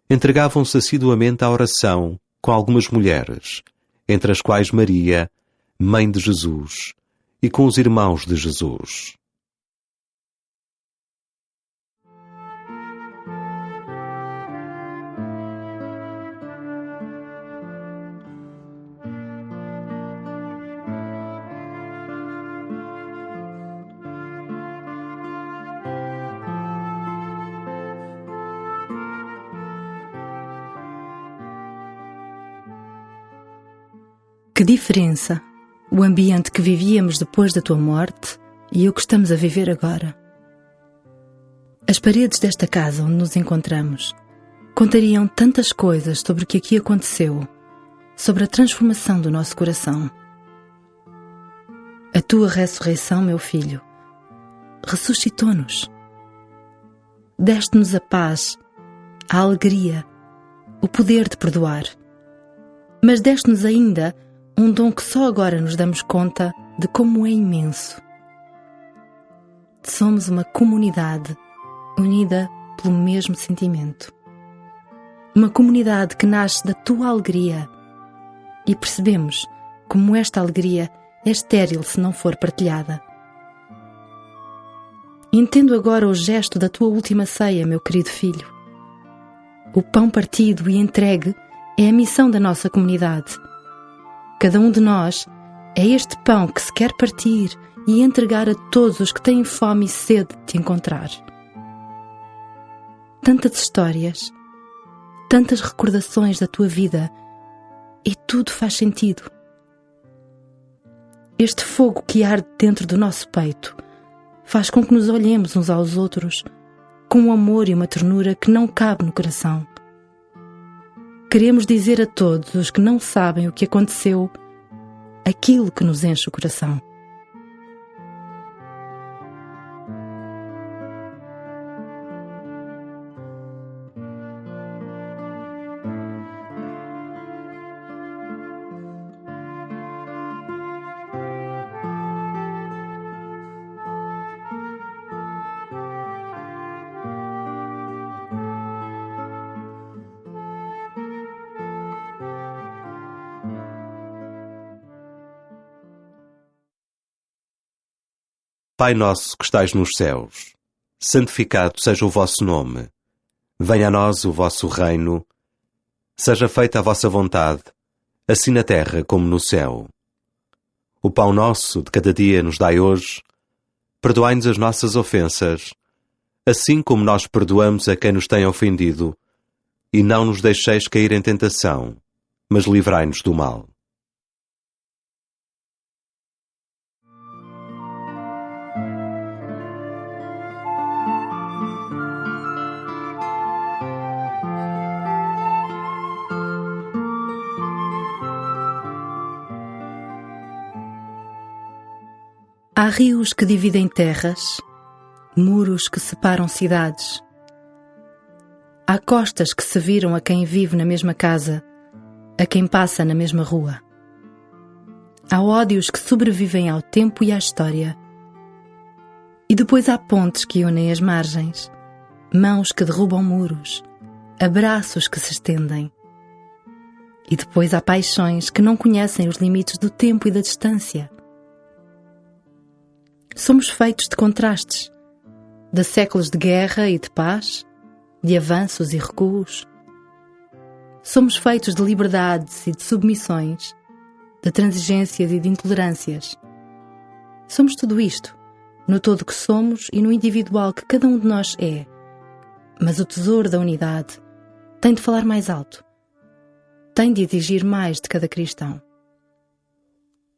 entregavam-se assiduamente à oração com algumas mulheres, entre as quais Maria, mãe de Jesus, e com os irmãos de Jesus. Que diferença o ambiente que vivíamos depois da tua morte e o que estamos a viver agora. As paredes desta casa onde nos encontramos contariam tantas coisas sobre o que aqui aconteceu, sobre a transformação do nosso coração. A tua ressurreição, meu filho, ressuscitou-nos. Deste-nos a paz, a alegria, o poder de perdoar. Mas deste-nos ainda um dom que só agora nos damos conta de como é imenso. somos uma comunidade unida pelo mesmo sentimento. Uma comunidade que nasce da tua alegria e percebemos como esta alegria é estéril se não for partilhada. Entendo agora o gesto da tua última ceia, meu querido filho. O pão partido e entregue é a missão da nossa comunidade. Cada um de nós é este pão que se quer partir e entregar a todos os que têm fome e sede de te encontrar. Tantas histórias, tantas recordações da tua vida e tudo faz sentido. Este fogo que arde dentro do nosso peito faz com que nos olhemos uns aos outros com um amor e uma ternura que não cabe no coração. Queremos dizer a todos os que não sabem o que aconteceu aquilo que nos enche o coração. Pai nosso que estais nos céus, santificado seja o vosso nome. Venha a nós o vosso reino. Seja feita a vossa vontade, assim na terra como no céu. O pão nosso de cada dia nos dai hoje. Perdoai-nos as nossas ofensas, assim como nós perdoamos a quem nos tem ofendido. E não nos deixeis cair em tentação, mas livrai-nos do mal. Há rios que dividem terras, muros que separam cidades. Há costas que se viram a quem vive na mesma casa, a quem passa na mesma rua. Há ódios que sobrevivem ao tempo e à história. E depois há pontes que unem as margens, mãos que derrubam muros, abraços que se estendem. E depois há paixões que não conhecem os limites do tempo e da distância. Somos feitos de contrastes, de séculos de guerra e de paz, de avanços e recuos. Somos feitos de liberdades e de submissões, de transigências e de intolerâncias. Somos tudo isto, no todo que somos e no individual que cada um de nós é. Mas o tesouro da unidade tem de falar mais alto, tem de exigir mais de cada cristão.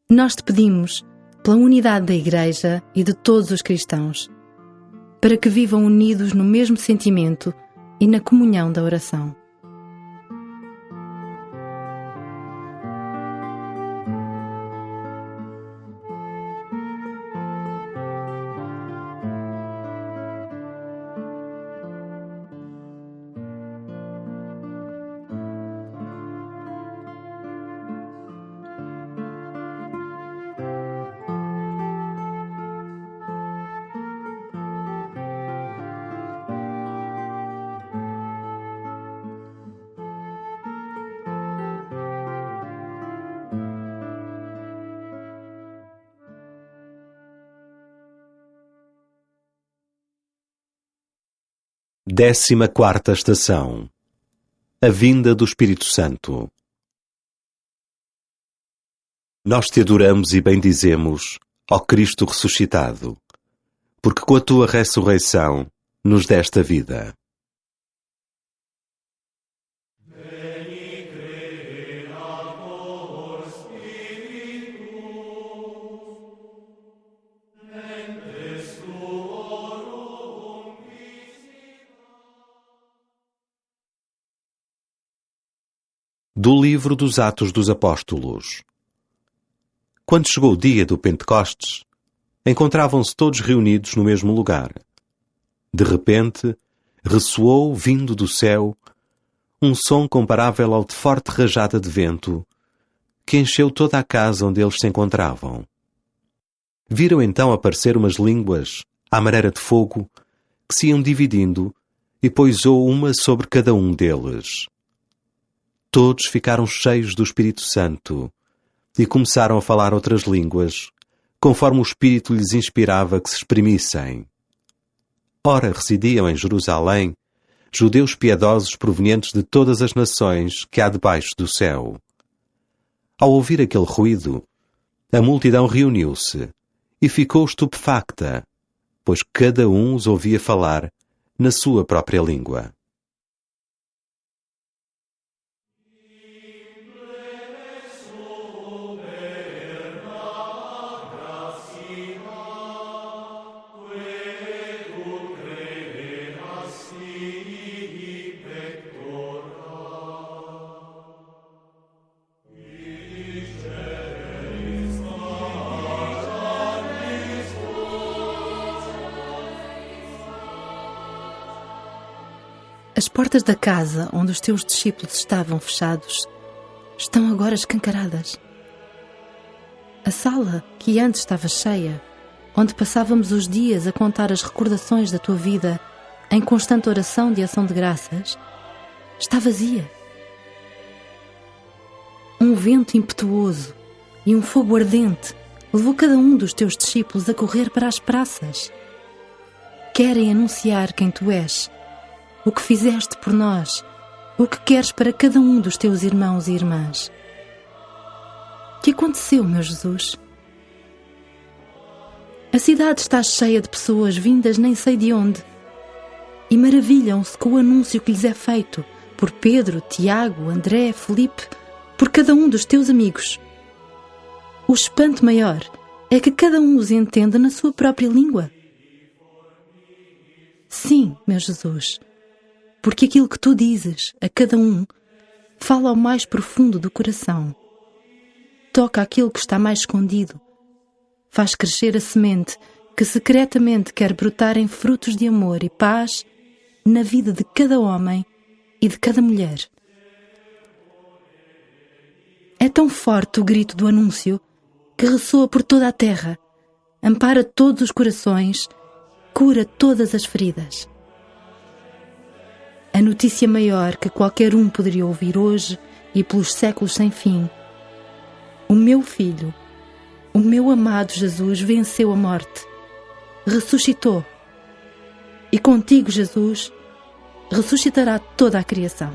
Nós te pedimos, pela unidade da Igreja e de todos os cristãos, para que vivam unidos no mesmo sentimento e na comunhão da oração. Décima quarta estação. A vinda do Espírito Santo. Nós te adoramos e bendizemos, ó Cristo ressuscitado, porque com a tua ressurreição nos deste a vida. Do livro dos Atos dos Apóstolos. Quando chegou o dia do Pentecostes, encontravam-se todos reunidos no mesmo lugar. De repente, ressoou, vindo do céu, um som comparável ao de forte rajada de vento, que encheu toda a casa onde eles se encontravam. Viram então aparecer umas línguas, à maneira de fogo, que se iam dividindo, e pousou uma sobre cada um deles. Todos ficaram cheios do Espírito Santo e começaram a falar outras línguas, conforme o Espírito lhes inspirava que se exprimissem. Ora, residiam em Jerusalém judeus piedosos provenientes de todas as nações que há debaixo do céu. Ao ouvir aquele ruído, a multidão reuniu-se e ficou estupefacta, pois cada um os ouvia falar na sua própria língua. As portas da casa onde os teus discípulos estavam fechados estão agora escancaradas. A sala que antes estava cheia, onde passávamos os dias a contar as recordações da tua vida em constante oração de ação de graças, está vazia. Um vento impetuoso e um fogo ardente levou cada um dos teus discípulos a correr para as praças. Querem anunciar quem tu és, o que fizeste por nós, o que queres para cada um dos teus irmãos e irmãs. O que aconteceu, meu Jesus? A cidade está cheia de pessoas vindas nem sei de onde e maravilham-se com o anúncio que lhes é feito por Pedro, Tiago, André, Filipe, por cada um dos teus amigos. O espanto maior é que cada um os entenda na sua própria língua. Sim, meu Jesus, porque aquilo que tu dizes a cada um fala ao mais profundo do coração. Toca aquilo que está mais escondido. Faz crescer a semente que secretamente quer brotar em frutos de amor e paz na vida de cada homem e de cada mulher. É tão forte o grito do anúncio que ressoa por toda a terra, ampara todos os corações, cura todas as feridas. A notícia maior que qualquer um poderia ouvir hoje e pelos séculos sem fim: o meu filho, o meu amado Jesus venceu a morte, ressuscitou, e contigo, Jesus, ressuscitará toda a criação.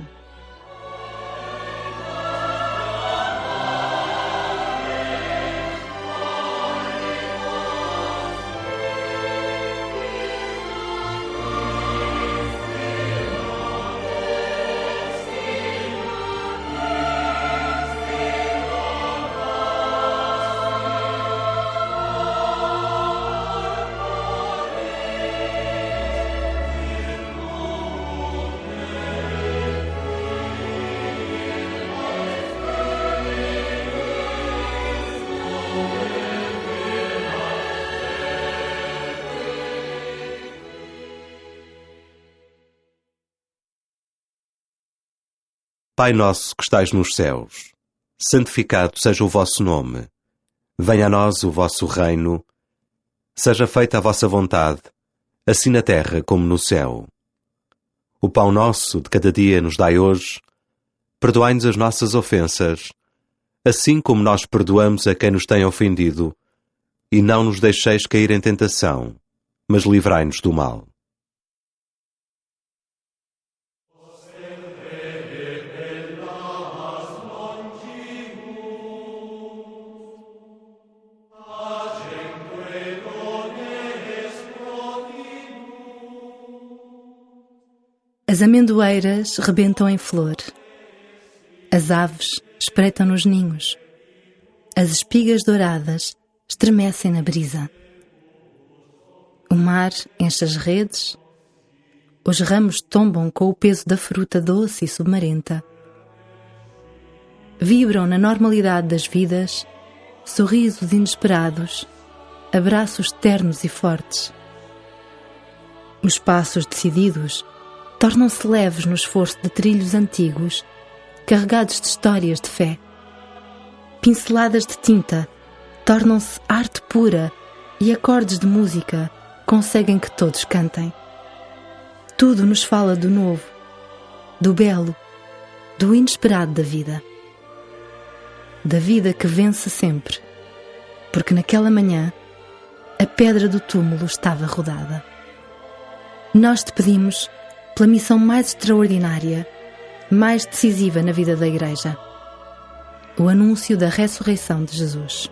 Pai nosso que estais nos céus, santificado seja o vosso nome. Venha a nós o vosso reino. Seja feita a vossa vontade, assim na terra como no céu. O pão nosso de cada dia nos dai hoje. Perdoai-nos as nossas ofensas, assim como nós perdoamos a quem nos tem ofendido. E não nos deixeis cair em tentação, mas livrai-nos do mal. As amendoeiras rebentam em flor. As aves espreitam nos ninhos. As espigas douradas estremecem na brisa. O mar enche as redes. Os ramos tombam com o peso da fruta doce e submarenta. Vibram na normalidade das vidas sorrisos inesperados, abraços ternos e fortes. Os passos decididos tornam-se leves no esforço de trilhos antigos, carregados de histórias de fé. Pinceladas de tinta tornam-se arte pura e acordes de música conseguem que todos cantem. Tudo nos fala do novo, do belo, do inesperado da vida. Da vida que vence sempre, porque naquela manhã a pedra do túmulo estava rodada. Nós te pedimos pela missão mais extraordinária, mais decisiva na vida da Igreja: o anúncio da ressurreição de Jesus.